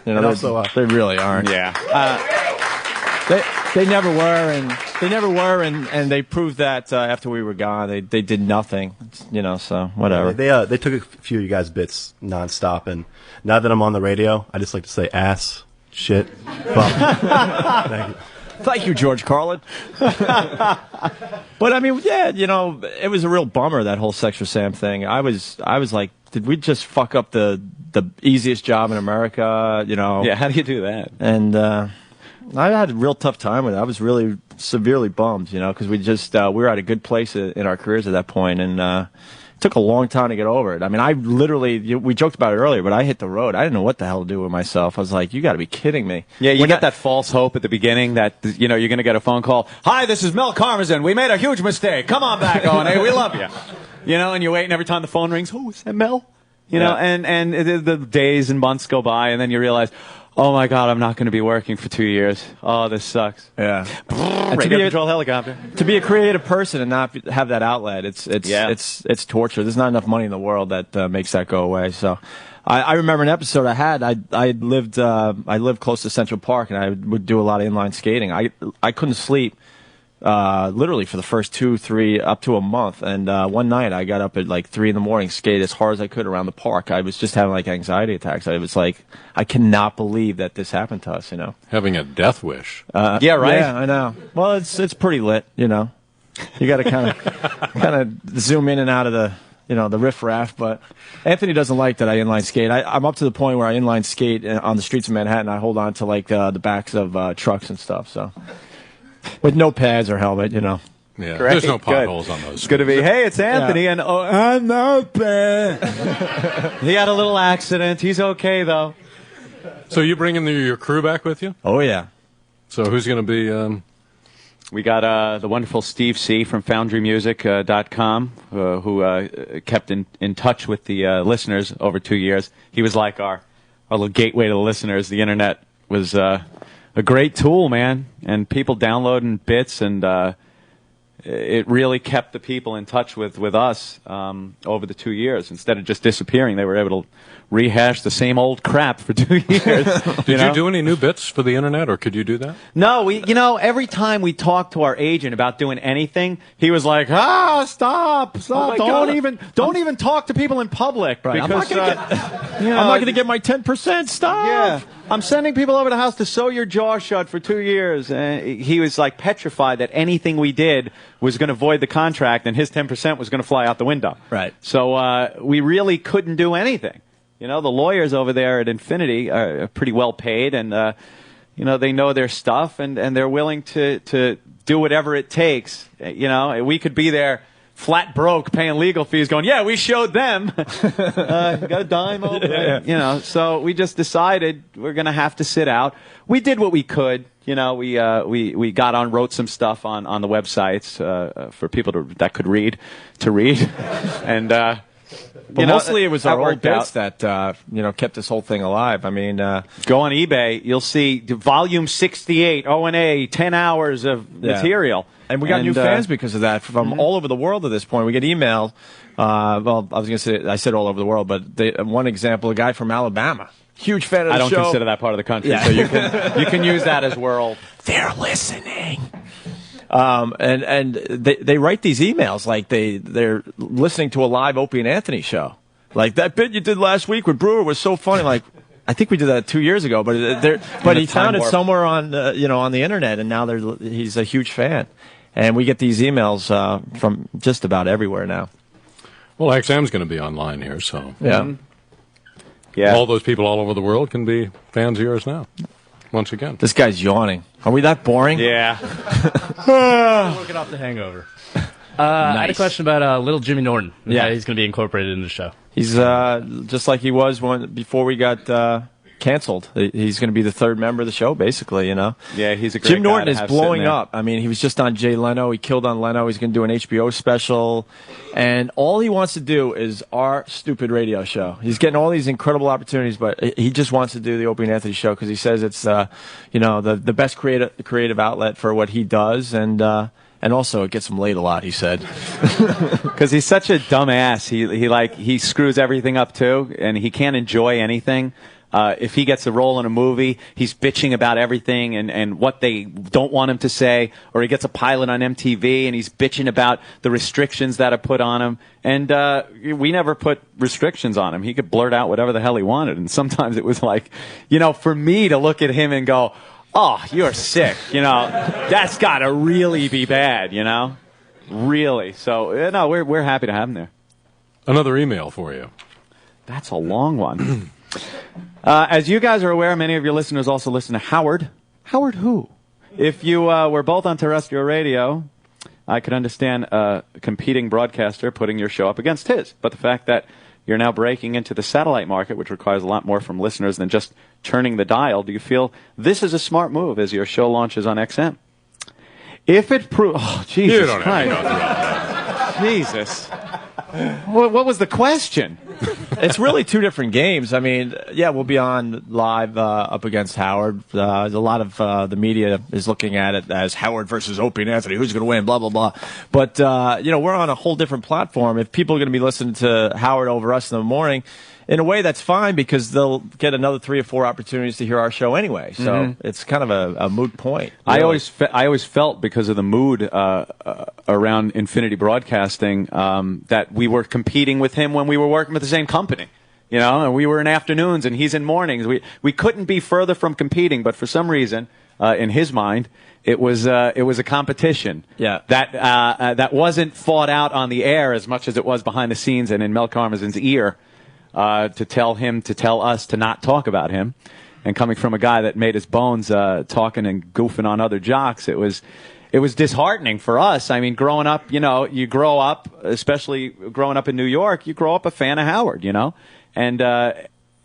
Speaker 4: They really aren't.
Speaker 5: Yeah.
Speaker 4: They never were, and they proved that after we were gone. They did nothing, so whatever.
Speaker 8: They took a few of you guys' bits nonstop, and now that I'm on the radio, I just like to say ass, shit, fuck. Thank you.
Speaker 4: Thank you, George Carlin. But I mean, yeah, it was a real bummer, that whole Sextra Sam thing. I was like, did we just fuck up the easiest job in America?
Speaker 5: Yeah, how do you do that?
Speaker 4: And I had a real tough time with it. I was really severely bummed, because we were at a good place in our careers at that point, and took a long time to get over it. I mean, I literally, we joked about it earlier, but I hit the road. I didn't know what the hell to do with myself. I was like, you got to be kidding me.
Speaker 5: Yeah, you get that false hope at the beginning that, you're going to get a phone call. Hi, this is Mel Karmazin. We made a huge mistake. Come on back, O&A. We love you. And you wait, and every time the phone rings, oh, is that Mel? And the days and months go by, and then you realize, oh my God, I'm not going to be working for 2 years. Oh, this sucks.
Speaker 4: Yeah.
Speaker 5: Radio control helicopter.
Speaker 4: To be a creative person and not have that outlet, it's torture. There's not enough money in the world that makes that go away. So, I remember an episode I had. I lived close to Central Park, and I would do a lot of inline skating. I couldn't sleep. Literally for the first 2, 3, up to a month. And one night I got up at like 3 in the morning, skated as hard as I could around the park. I was just having like anxiety attacks. I was like, I cannot believe that this happened to us,
Speaker 3: Having a death wish.
Speaker 4: Yeah, right? Yeah, I know. Well, it's pretty lit, You got to kind of zoom in and out of the riffraff. But Anthony doesn't like that I inline skate. I'm up to the point where I inline skate on the streets of Manhattan. I hold on to like the backs of trucks and stuff, so. With no pads or helmet,
Speaker 3: Yeah,
Speaker 5: Great.
Speaker 3: there's no potholes on those.
Speaker 5: It's going to be, hey, it's Anthony, and I'm not bad. He had a little accident. He's okay, though.
Speaker 3: So you bringing your crew back with you?
Speaker 4: Oh, yeah.
Speaker 3: So who's going to be...
Speaker 5: We got the wonderful Steve C. from FoundryMusic.com, who kept in touch with the listeners over 2 years. He was like our little gateway to the listeners. The Internet was... a great tool, man, and people downloading bits, and it really kept the people in touch with us over the 2 years. Instead of just disappearing, they were able to rehash the same old crap for 2 years.
Speaker 3: Did you do any new bits for the Internet, or could you do that?
Speaker 5: No, every time we talked to our agent about doing anything, he was like, stop,
Speaker 4: Oh
Speaker 5: don't even talk to people in public.
Speaker 4: Right.
Speaker 5: Because,
Speaker 4: I'm not going to get my 10%, stop.
Speaker 5: Yeah. I'm sending people over to the house to sew your jaw shut for 2 years. He was like petrified that anything we did was going to void the contract, and his 10% was going to fly out the window.
Speaker 4: Right.
Speaker 5: So we really couldn't do anything. The lawyers over there at Infinity are pretty well paid, and they know their stuff, and they're willing to do whatever it takes. We could be there flat broke paying legal fees going, yeah, we showed them. Got a dime over there. So we just decided we're going to have to sit out. We did what we could. We got on, wrote some stuff on the websites for people that could read, and
Speaker 4: but mostly it was our old bits that kept this whole thing alive. I mean,
Speaker 5: go on eBay, you'll see volume 68, O&A, 10 hours of material.
Speaker 4: And we got new fans because of that from all over the world at this point. We get email. Well, I was going to say, I said all over the world, but one example, a guy from Alabama. Huge fan of the show.
Speaker 5: I don't consider that part of the country, so you can use that as world.
Speaker 4: They're listening. And they write these emails like they're listening to a live Opie and Anthony show. Like, that bit you did last week with Brewer was so funny. Like, I think we did that 2 years ago, but he found it somewhere on on the internet, and now he's a huge fan. And we get these emails from just about everywhere now.
Speaker 3: Well, XM's going to be online here, so
Speaker 5: yeah,
Speaker 3: all those people all over the world can be fans of yours now. Once again,
Speaker 4: this guy's yawning. Are we that boring?
Speaker 5: Yeah.
Speaker 9: Working off the hangover.
Speaker 4: Nice.
Speaker 9: I had a question about little Jimmy Norton.
Speaker 4: Yeah,
Speaker 9: he's going to be incorporated in the show.
Speaker 4: He's just like he was before we got canceled. He's going to be the third member of the show, basically.
Speaker 5: Yeah, he's a great
Speaker 4: Jim
Speaker 5: guy
Speaker 4: Norton
Speaker 5: to
Speaker 4: is
Speaker 5: have
Speaker 4: blowing
Speaker 5: sitting there.
Speaker 4: up. I mean, he was just on Jay Leno. He killed on Leno. He's going to do an HBO special, and all he wants to do is our stupid radio show. He's getting all these incredible opportunities, but he just wants to do the Opie and Anthony show because he says it's the best creative outlet for what he does, and also it gets him laid a lot. He said
Speaker 5: because he's such a dumbass. He screws everything up too, and he can't enjoy anything. If he gets a role in a movie, he's bitching about everything and what they don't want him to say, or he gets a pilot on MTV and he's bitching about the restrictions that are put on him. And we never put restrictions on him. He could blurt out whatever the hell he wanted. And sometimes it was like, for me to look at him and go, oh, you're sick. That's got to really be bad, Really. So, no, we're happy to have him there.
Speaker 3: Another email for you.
Speaker 5: That's a long one. As you guys are aware, many of your listeners also listen to Howard. Howard who? If you were both on terrestrial radio, I could understand a competing broadcaster putting your show up against his. But the fact that you're now breaking into the satellite market, which requires a lot more from listeners than just turning the dial, do you feel this is a smart move as your show launches on XM? If it proves... Oh, Jesus
Speaker 3: You don't
Speaker 5: Christ.
Speaker 3: have to go through all that.
Speaker 5: Jesus. What was the question?
Speaker 4: It's really two different games. I mean, yeah, we'll be on live up against Howard. A lot of the media is looking at it as Howard versus Opie and Anthony. Who's going to win? Blah, blah, blah. But, we're on a whole different platform. If people are going to be listening to Howard over us in the morning, in a way, that's fine because they'll get another 3 or 4 opportunities to hear our show anyway. So it's kind of a moot point.
Speaker 5: I
Speaker 4: really.
Speaker 5: I always felt because of the mood around Infinity Broadcasting that we were competing with him when we were working with the same company. You know, and we were in afternoons and he's in mornings. We couldn't be further from competing, but for some reason, in his mind, it was a competition.
Speaker 4: Yeah.
Speaker 5: That wasn't fought out on the air as much as it was behind the scenes and in Mel Karmazin's ear. To tell us to not talk about him. And coming from a guy that made his bones talking and goofing on other jocks, it was disheartening for us. I mean, growing up, you grow up, especially growing up in New York, you grow up a fan of Howard, And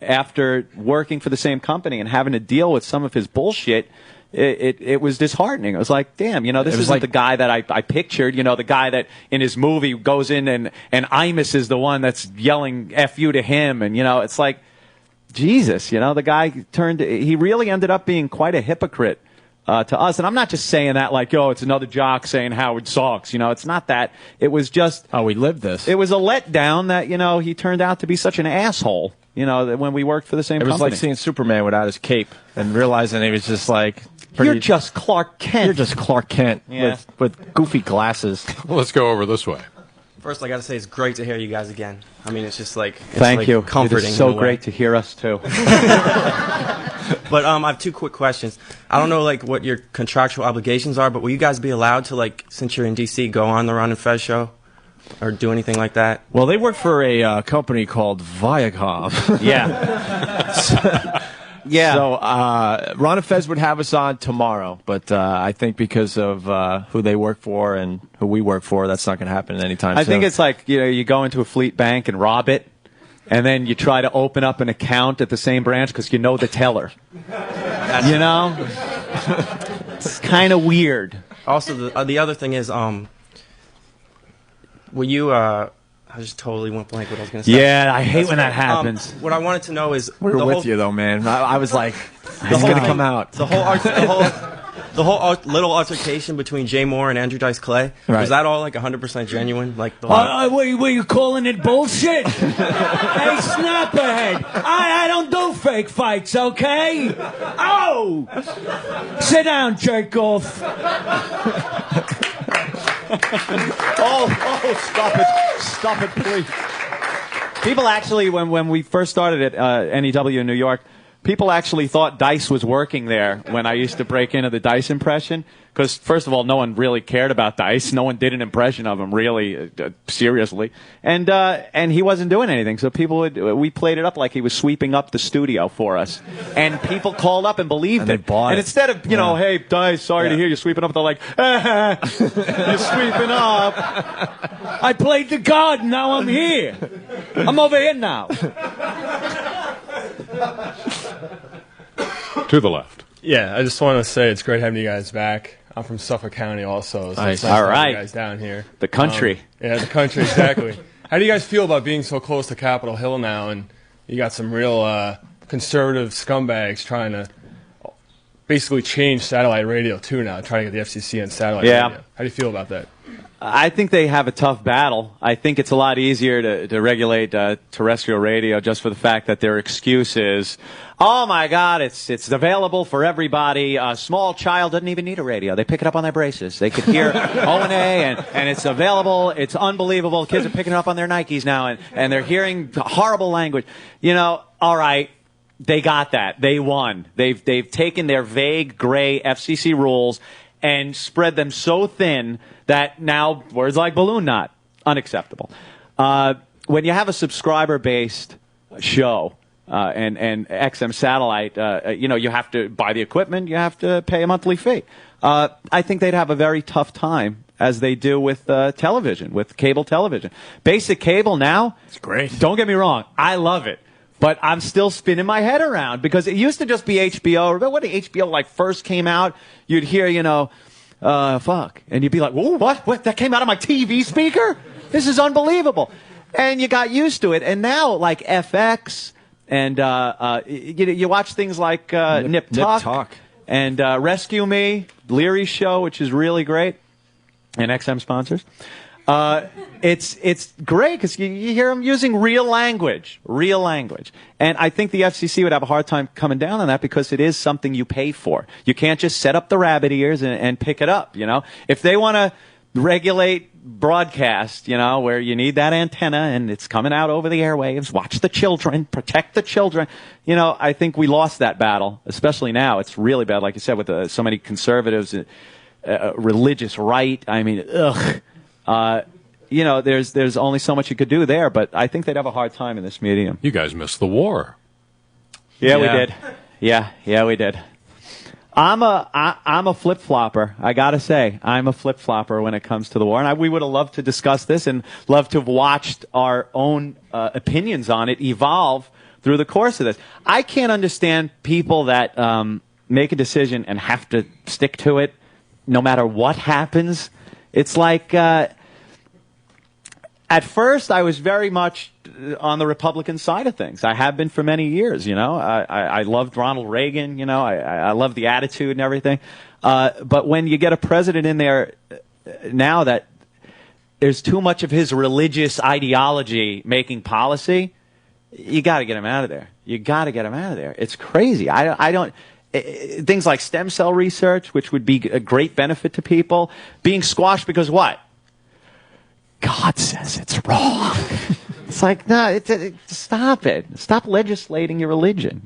Speaker 5: after working for the same company and having to deal with some of his bullshit, it was disheartening. It was like, damn, this isn't like the guy that I pictured, the guy that in his movie goes in and Imus is the one that's yelling F you to him. And, it's like, Jesus, the guy he really ended up being quite a hypocrite to us. And I'm not just saying that like, it's another jock saying Howard sucks. It's not that. It was just.
Speaker 4: Oh, we lived this.
Speaker 5: It was a letdown that, he turned out to be such an asshole, that when we worked for the same company.
Speaker 4: It was like seeing Superman without his cape and realizing he was just like.
Speaker 5: You're just Clark Kent.
Speaker 4: You're just Clark Kent with goofy glasses.
Speaker 3: Well, let's go over this way.
Speaker 10: First, I got to say it's great to hear you guys again. I mean, it's just like
Speaker 5: thank you.
Speaker 10: Comforting.
Speaker 5: It is so great to hear us too.
Speaker 10: But I have 2 quick questions. I don't know what your contractual obligations are, but will you guys be allowed to since you're in DC, go on the Ron and Fez show or do anything like that?
Speaker 4: Well, they work for a company called Viacom.
Speaker 5: Yeah. Yeah.
Speaker 4: So Ron and Fez would have us on tomorrow, but I think because of who they work for and who we work for, that's not going to happen anytime soon.
Speaker 5: I think it's like you go into a fleet bank and rob it, and then you try to open up an account at the same branch because you know the teller. It's kind of weird.
Speaker 10: Also, the other thing is, will you? I just totally went blank what I was going to say.
Speaker 5: Yeah, I hate when that happens.
Speaker 10: What I wanted to know is
Speaker 4: we were with you though, man. I was like, it's going to come out.
Speaker 10: The whole little altercation between Jay Moore and Andrew Dice Clay,
Speaker 4: right.
Speaker 10: Was that all 100% genuine? Were
Speaker 11: you calling it bullshit? Hey, Snapperhead, I don't do fake fights, okay? Oh! Sit down, jerk off.
Speaker 5: Stop it, please. People actually, when we first started at NEW in New York, people actually thought Dice was working there when I used to break into the Dice impression. Because, first of all, no one really cared about Dice. No one did an impression of him, really, seriously. And he wasn't doing anything. So we played it up like he was sweeping up the studio for us. And people called up and believed
Speaker 4: and
Speaker 5: it.
Speaker 4: They bought
Speaker 5: and
Speaker 4: it.
Speaker 5: Instead of, hey, Dice, sorry to hear you sweeping up, they're like, you're sweeping up.
Speaker 11: I played the garden, now I'm here. I'm over here now.
Speaker 3: To the left.
Speaker 12: Yeah, I just want to say it's great having you guys back. I'm from Suffolk County also, so it's nice
Speaker 5: All
Speaker 12: to
Speaker 5: right.
Speaker 12: have you guys down here.
Speaker 5: The country.
Speaker 12: Yeah, the country, exactly. How do you guys feel about being so close to Capitol Hill now, and you got some real conservative scumbags trying to basically change satellite radio too now, trying to get the FCC on satellite radio. How do you feel about that?
Speaker 5: I think they have a tough battle. I think it's a lot easier to regulate terrestrial radio just for the fact that their excuse is, oh my God, it's available for everybody. A small child doesn't even need a radio. They pick it up on their braces. They could hear O&A and it's available. It's unbelievable. Kids are picking it up on their Nikes now and they're hearing horrible language. All right. They got that. They won. They've taken their vague, gray FCC rules and spread them so thin that now words like balloon knot, unacceptable. When you have a subscriber-based show and XM satellite, you have to buy the equipment, you have to pay a monthly fee. I think they'd have a very tough time as they do with television, with cable television. Basic cable now,
Speaker 4: It's great.
Speaker 5: don't get me wrong, I love it. But I'm still spinning my head around because it used to just be HBO. Remember when HBO like first came out? You'd hear, fuck. And you'd be like, whoa, what? That came out of my TV speaker? This is unbelievable. And you got used to it. And now, like FX and you watch things like Nip Tuck and Rescue Me, Leary's show, which is really great, and XM sponsors. It's great because you hear them using real language. And I think the FCC would have a hard time coming down on that because it is something you pay for. You can't just set up the rabbit ears and pick it up, If they want to regulate broadcast, where you need that antenna and it's coming out over the airwaves, watch the children, protect the children, I think we lost that battle, especially now. It's really bad, like you said, with so many conservatives, religious right. I mean, there's only so much you could do there, but I think they'd have a hard time in this medium.
Speaker 3: You guys missed the war.
Speaker 5: Yeah, we did. Yeah, we did. I'm a flip-flopper. I gotta say, I'm a flip-flopper when it comes to the war, and we would have loved to discuss this and loved to have watched our own opinions on it evolve through the course of this. I can't understand people that make a decision and have to stick to it no matter what happens. It's like, at first I was very much on the Republican side of things. I have been for many years, I loved Ronald Reagan, I love the attitude and everything. But when you get a president in there now that there's too much of his religious ideology making policy, you got to get him out of there. It's crazy. I don't... Things like stem cell research, which would be a great benefit to people, being squashed because what? God says it's wrong. It's like, no, stop it. Stop legislating your religion,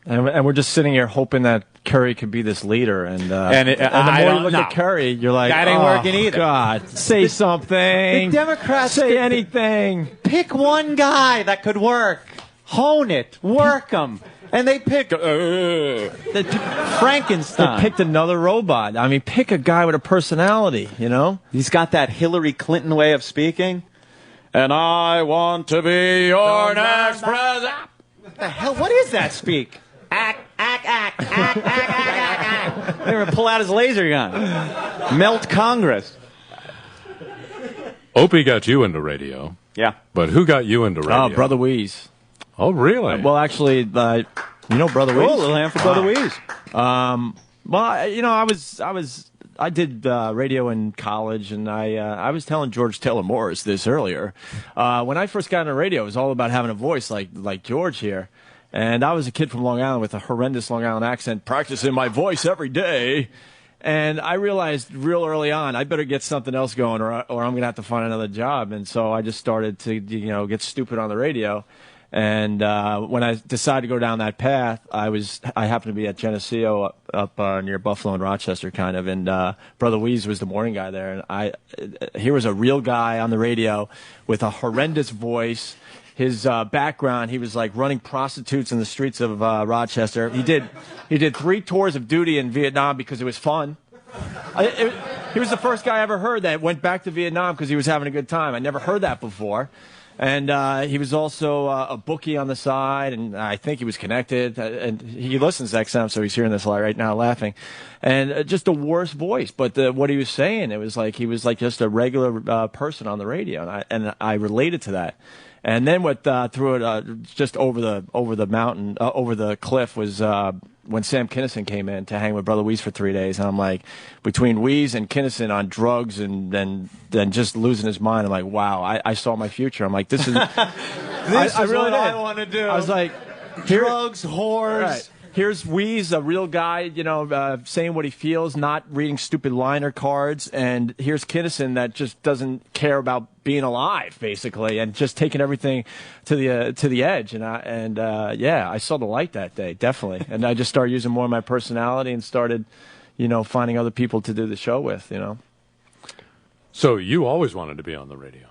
Speaker 4: And we're just sitting here hoping that Kerry could be this leader. And the more you look at Kerry, you're like,
Speaker 5: that ain't working either.
Speaker 4: God, say something.
Speaker 5: The Democrats
Speaker 4: say anything.
Speaker 5: Pick one guy that could work. Hone it. Work him. And they picked Frankenstein.
Speaker 4: They picked another robot. I mean, pick a guy with a personality,
Speaker 5: He's got that Hillary Clinton way of speaking. And I want to be your next president. What the hell? What is that speak? Act. They're going to pull out his laser gun. Melt Congress.
Speaker 3: Opie got you into radio.
Speaker 5: Yeah.
Speaker 3: But who got you into radio?
Speaker 4: Oh, Brother Weeze.
Speaker 3: Oh, really?
Speaker 4: Well, actually, Brother Weeze?
Speaker 5: Oh, a little hand for Brother Weeze.
Speaker 4: I did radio in college, and I was telling George Taylor Morris this earlier. When I first got into radio, it was all about having a voice like George here. And I was a kid from Long Island with a horrendous Long Island accent, practicing my voice every day. And I realized real early on, I better get something else going, or I'm going to have to find another job. And so I just started to, get stupid on the radio. And when I decided to go down that path, I happened to be at Geneseo up near Buffalo and Rochester, kind of, and Brother Weeze was the morning guy there, and here was a real guy on the radio with a horrendous voice. His background, he was like running prostitutes in the streets of Rochester. He did 3 tours of duty in Vietnam because it was fun. He was the first guy I ever heard that went back to Vietnam because he was having a good time. I never heard that before. And he was also a bookie on the side, and I think he was connected. And he listens to XM, so he's hearing this right now laughing. And just the worst voice. But what he was saying, it was like he was like just a regular person on the radio, and I related to that. And then what threw it just over the mountain, over the cliff was when Sam Kinison came in to hang with Brother Weeze for 3 days. And I'm like, between Weeze and Kinison on drugs and then just losing his mind, I'm like, wow, I saw my future. I'm like, this is I really
Speaker 5: what I want to do.
Speaker 4: I was like,
Speaker 5: drugs, whores.
Speaker 4: Right. Here's Weeze, a real guy, saying what he feels, not reading stupid liner cards. And here's Kinison that just doesn't care about being alive, basically, and just taking everything to the edge. And I saw the light that day, definitely. And I just started using more of my personality and started, finding other people to do the show with,
Speaker 3: So you always wanted to be on the radio?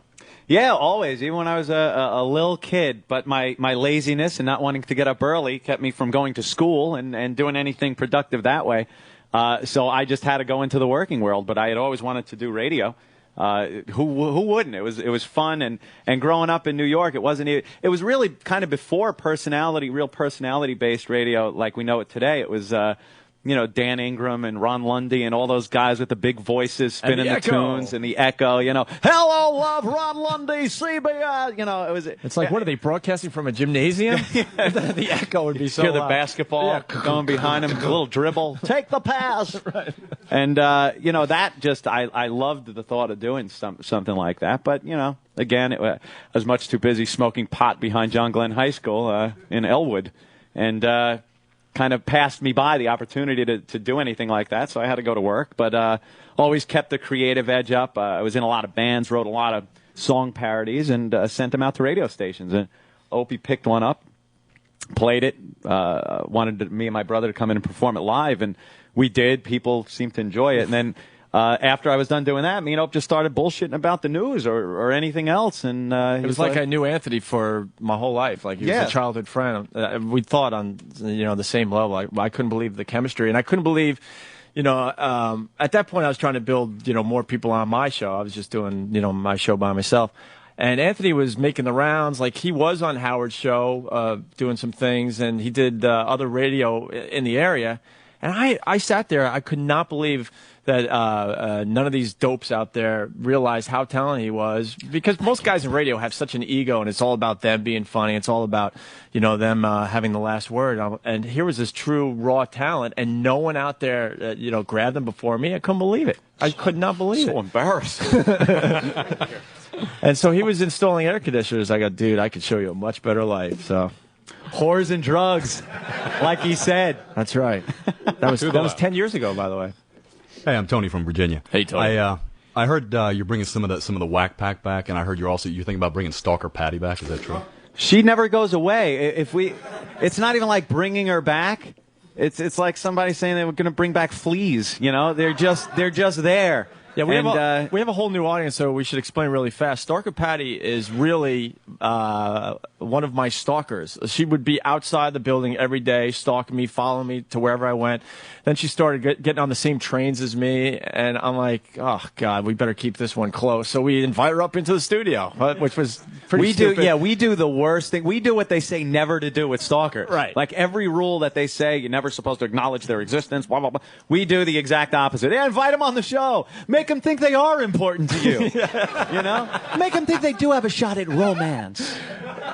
Speaker 5: Yeah, always, even when I was a little kid. But my laziness and not wanting to get up early kept me from going to school and doing anything productive that way. So I just had to go into the working world, but I had always wanted to do radio. Who wouldn't? It was fun, and growing up in New York, it was really kind of before real personality based radio like we know it today. It was Dan Ingram and Ron Lundy and all those guys with the big voices spinning the tunes and the echo. Hello, love, Ron Lundy, CBS.
Speaker 4: It's like, what are they broadcasting from a gymnasium? The echo would be so
Speaker 5: hear the
Speaker 4: loud.
Speaker 5: Basketball going behind him, a little dribble, take the pass.
Speaker 4: Right.
Speaker 5: And that just I loved the thought of doing something like that. But again, I was much too busy smoking pot behind John Glenn High School in Elwood, and kind of passed me by the opportunity to do anything like that, so I had to go to work. But always kept the creative edge up. I was in a lot of bands, wrote a lot of song parodies, and sent them out to radio stations. And Opie picked one up, played it, wanted me and my brother to come in and perform it live, and we did. People seemed to enjoy it. And then after I was done doing that, me and Opie just started bullshitting about the news or anything else. And
Speaker 4: it was like I knew Anthony for my whole life. Like he was a childhood friend. We thought on the same level. I couldn't believe the chemistry, and I couldn't believe. At that point I was trying to build more people on my show. I was just doing my show by myself. And Anthony was making the rounds. Like he was on Howard's show doing some things, and he did other radio in the area. And I sat there. I could not believe that none of these dopes out there realized how talented he was, because most guys in radio have such an ego, and it's all about them being funny. It's all about them having the last word. And here was this true raw talent, and no one out there grabbed him before me. I couldn't believe it. I could not believe it.
Speaker 5: So embarrassed.
Speaker 4: And so he was installing air conditioners. I go, dude, I could show you a much better life. So.
Speaker 5: Whores and drugs, like he said.
Speaker 4: That's right. That was 10 years ago, by the way.
Speaker 13: Hey, I'm Tony from Virginia.
Speaker 4: Hey, Tony.
Speaker 13: I heard you're bringing some of the Whack Pack back, and I heard you're thinking about bringing Stalker Patty back. Is that true?
Speaker 5: She never goes away. It's not even like bringing her back. It's like somebody saying they were going to bring back fleas. They're just there.
Speaker 4: Yeah, we have a whole new audience, so we should explain really fast. Stalker Patty is really one of my stalkers. She would be outside the building every day, stalking me, following me to wherever I went. Then she started getting on the same trains as me, and I'm like, oh, God, we better keep this one close. So we invite her up into the studio, which was pretty stupid.
Speaker 5: We do the worst thing. We do what they say never to do with stalkers.
Speaker 4: Right.
Speaker 5: Like every rule that they say, you're never supposed to acknowledge their existence, blah, blah, blah. We do the exact opposite. Yeah, invite them on the show. Make them think they are important to you. Make them think they do have a shot at romance.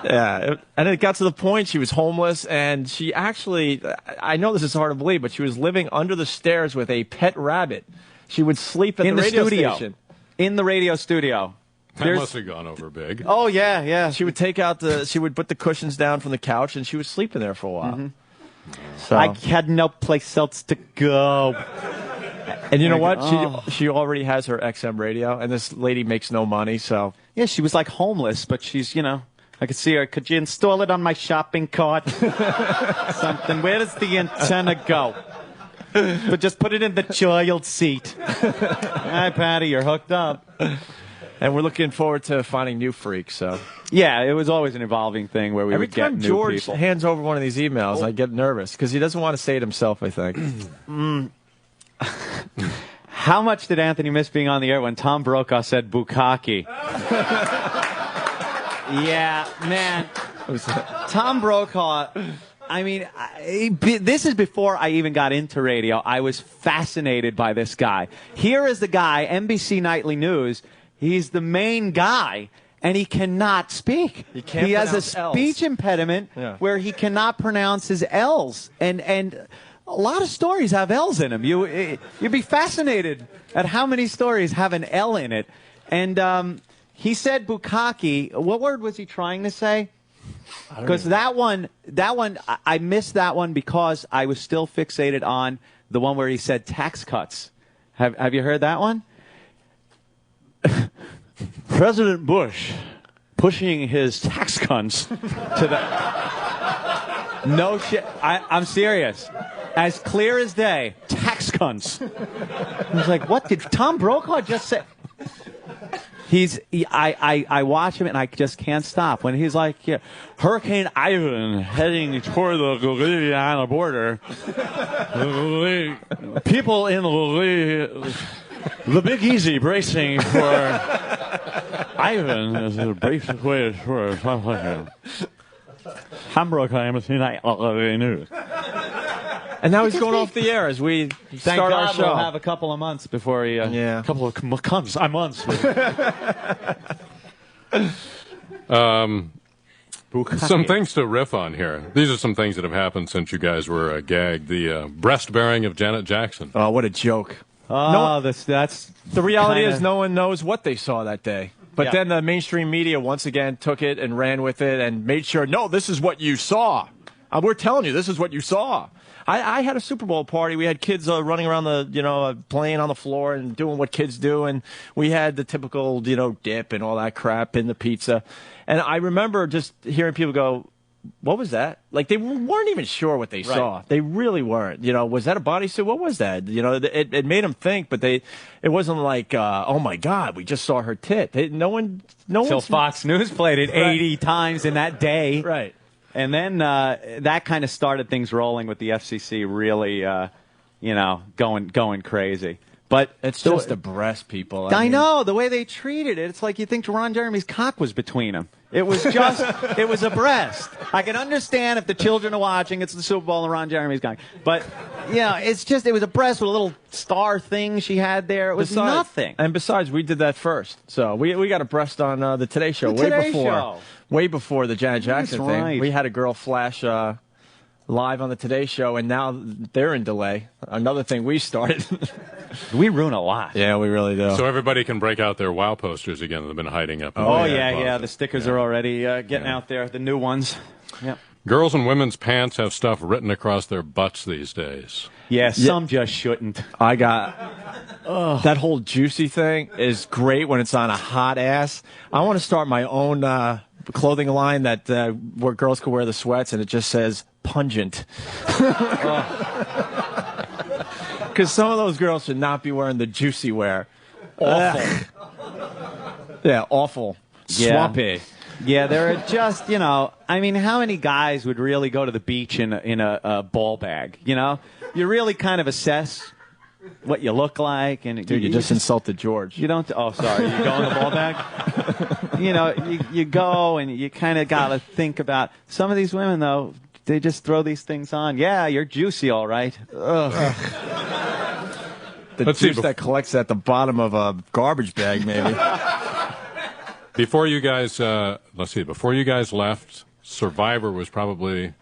Speaker 4: Yeah, and it got to the point she was homeless, and she actually, I know this is hard to believe, but she was living under the stairs with a pet rabbit. She would sleep at the radio station.
Speaker 5: In the radio studio.
Speaker 3: That must have gone over big.
Speaker 5: Oh, yeah.
Speaker 4: She would she would put the cushions down from the couch, and she would sleep in there for a while.
Speaker 5: Mm-hmm. So I had no place else to go.
Speaker 4: And you know what? She already has her XM radio, and this lady makes no money, so.
Speaker 5: Yeah, she was like homeless, but she's, I could see her. Could you install it on my shopping cart? Something. Where does the antenna go? But just put it in the child seat. Hi, Patty, you're hooked up.
Speaker 4: And we're looking forward to finding new freaks, so.
Speaker 5: Yeah, it was always an evolving thing where we would get new people.
Speaker 4: Every time George hands over one of these emails, I get nervous, because he doesn't want to say it himself, I think.
Speaker 5: How much did Anthony miss being on the air when Tom Brokaw said bukkake? Yeah, man. Tom Brokaw, I mean, this is before I even got into radio. I was fascinated by this guy. Here is the guy, NBC Nightly News. He's the main guy, and he cannot spepe. He has a speech impediment where he cannot pronounce his L's. And a lot of stories have L's in them. You'd be fascinated at how many stories have an L in it. And he said bukkake. What word was he trying to say? Because that one, I missed that one because I was still fixated on the one where he said tax cuts. Have you heard that one? President Bush pushing his tax cuts to the... No shit. I'm serious. As clear as day. Tax cuts. I was like, what did Tom Brokaw just say? I watch him and I just can't stop when he's like, yeah, Hurricane Ivan heading toward the Louisiana border. People in the Big Easy bracing for Ivan is a bracing way for Hamburg news.
Speaker 4: And now he's going off the air as we start our show.
Speaker 5: We'll have a couple of months before he.
Speaker 4: Yeah.
Speaker 5: A couple of months.
Speaker 3: Some things to riff on here. These are some things that have happened since you guys were gagged. The breast bearing of Janet Jackson.
Speaker 4: Oh, what a joke.
Speaker 5: Oh, that's
Speaker 4: the reality
Speaker 5: kinda...
Speaker 4: is no one knows what they saw that day. But then the mainstream media once again took it and ran with it and made sure, no, this is what you saw. We're telling you, this is what you saw. I had a Super Bowl party. We had kids running around playing on the floor and doing what kids do. And we had the typical, dip and all that crap in the pizza. And I remember just hearing people go, what was that? Like, they weren't even sure what they saw. They really weren't. Was that a bodysuit? What was that? It made them think, but it wasn't like, oh my God, we just saw her tit. No one.
Speaker 5: Till Fox News played it 80 times in that day.
Speaker 4: Right.
Speaker 5: And then that kind of started things rolling with the FCC really, going crazy. But
Speaker 4: it's just the breast, people.
Speaker 5: I know the way they treated it. It's like you think Ron Jeremy's cock was between them. It was just, it was a breast. I can understand if the children are watching, it's the Super Bowl and Ron Jeremy's cock. But, it was a breast with a little star thing she had there. It was nothing.
Speaker 4: And besides, we did that first. So we got a breast on the Today Show way before the Janet Jackson thing.
Speaker 5: Right.
Speaker 4: We had a girl flash live on the Today Show, and now they're in delay. Another thing we started.
Speaker 5: We ruin a lot.
Speaker 4: Yeah, we really do.
Speaker 3: So everybody can break out their WOW posters again that have been hiding up.
Speaker 5: The stickers are already getting out there, the new ones. Yep.
Speaker 3: Girls in women's pants have stuff written across their butts these days.
Speaker 5: Yeah, some just shouldn't.
Speaker 4: I got that whole juicy thing is great when it's on a hot ass. I want to start my own clothing line that where girls can wear the sweats and it just says pungent. Because some of those girls should not be wearing the juicy wear. Awful. Yeah, awful.
Speaker 5: Yeah.
Speaker 4: Swampy.
Speaker 5: Yeah, there are just, how many guys would really go to the beach in a ball bag, You really kind of assess what you look like. And
Speaker 4: Dude, you just insulted George.
Speaker 5: You don't, oh, sorry, you go in the ball bag? You go and you kind of got to think about, some of these women, though, they just throw these things on. Yeah, you're juicy, all right. Ugh.
Speaker 4: The juice that collects at the bottom of a garbage bag, maybe.
Speaker 3: Before you guys, before you guys left, Survivor was probably,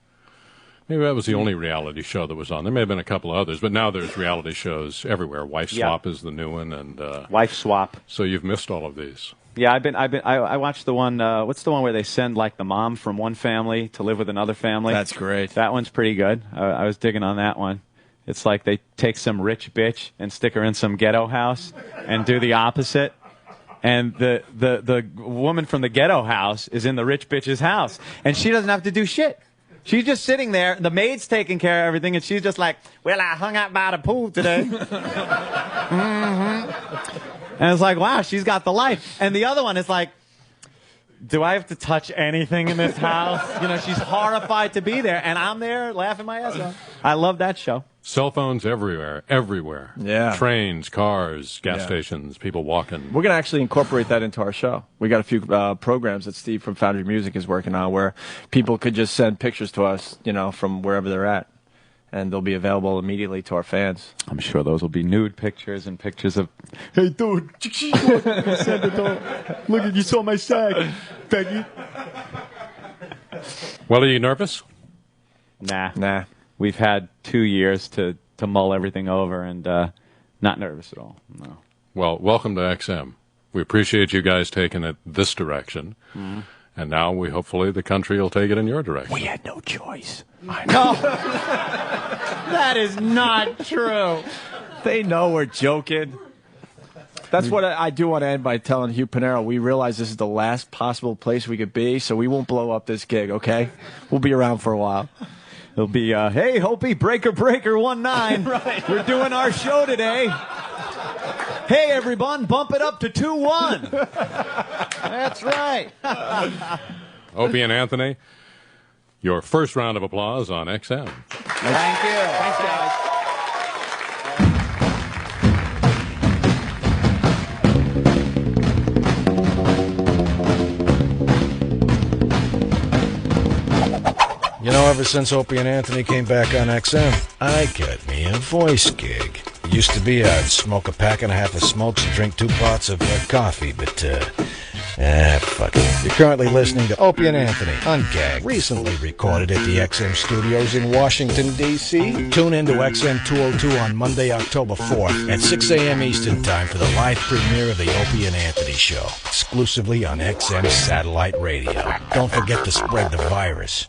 Speaker 3: maybe that was the only reality show that was on. There may have been a couple of others, but now there's reality shows everywhere. Wife Swap is the new one, and
Speaker 5: Wife Swap.
Speaker 3: So you've missed all of these.
Speaker 5: Yeah, I watched the one. What's the one where they send like the mom from one family to live with another family?
Speaker 4: That's great.
Speaker 5: That one's pretty good. I was digging on that one. It's like they take some rich bitch and stick her in some ghetto house and do the opposite. And the woman from the ghetto house is in the rich bitch's house, and she doesn't have to do shit. She's just sitting there. The maid's taking care of everything, and she's just like, "Well, I hung out by the pool today." And it's like, wow, she's got the life. And the other one is like, do I have to touch anything in this house? She's horrified to be there, and I'm there laughing my ass off. I love that show.
Speaker 3: Cell phones everywhere.
Speaker 4: Yeah.
Speaker 3: Trains, cars, gas stations, people walking.
Speaker 4: We're going to actually incorporate that into our show. We got a few programs that Steve from Foundry Music is working on where people could just send pictures to us, from wherever they're at. And they'll be available immediately to our fans.
Speaker 5: I'm sure those will be nude pictures and pictures of, hey, dude, look, you saw my sack, Peggy.
Speaker 3: Well, are you nervous?
Speaker 5: Nah. We've had 2 years to mull everything over, and not nervous at all. No.
Speaker 3: Well, welcome to XM. We appreciate you guys taking it this direction. Mm-hmm. And now hopefully the country will take it in your direction.
Speaker 4: We had no choice. I know. That is not true. They know we're joking. That's what I do want to end by telling Hugh Panero. We realize this is the last possible place we could be, so we won't blow up this gig, okay? We'll be around for a while. It'll be, hey, Opie, breaker, 19. Right. We're doing our show today.
Speaker 5: Hey, everyone, bump it up to 2-1. That's right.
Speaker 3: Opie and Anthony, your first round of applause on XM.
Speaker 5: Thank you. Thanks, guys.
Speaker 1: You know, ever since Opie and Anthony came back on XM, I got me a voice gig. It used to be I'd smoke a pack and a half of smokes and drink 2 pots of coffee, but, fuck it. You're currently listening to Opie and Anthony, Ungagged, recently recorded at the XM studios in Washington, D.C. Tune into XM 202 on Monday, October 4th at 6 a.m. Eastern Time for the live premiere of the Opie and Anthony Show, exclusively on XM Satellite Radio. Don't forget to spread the virus.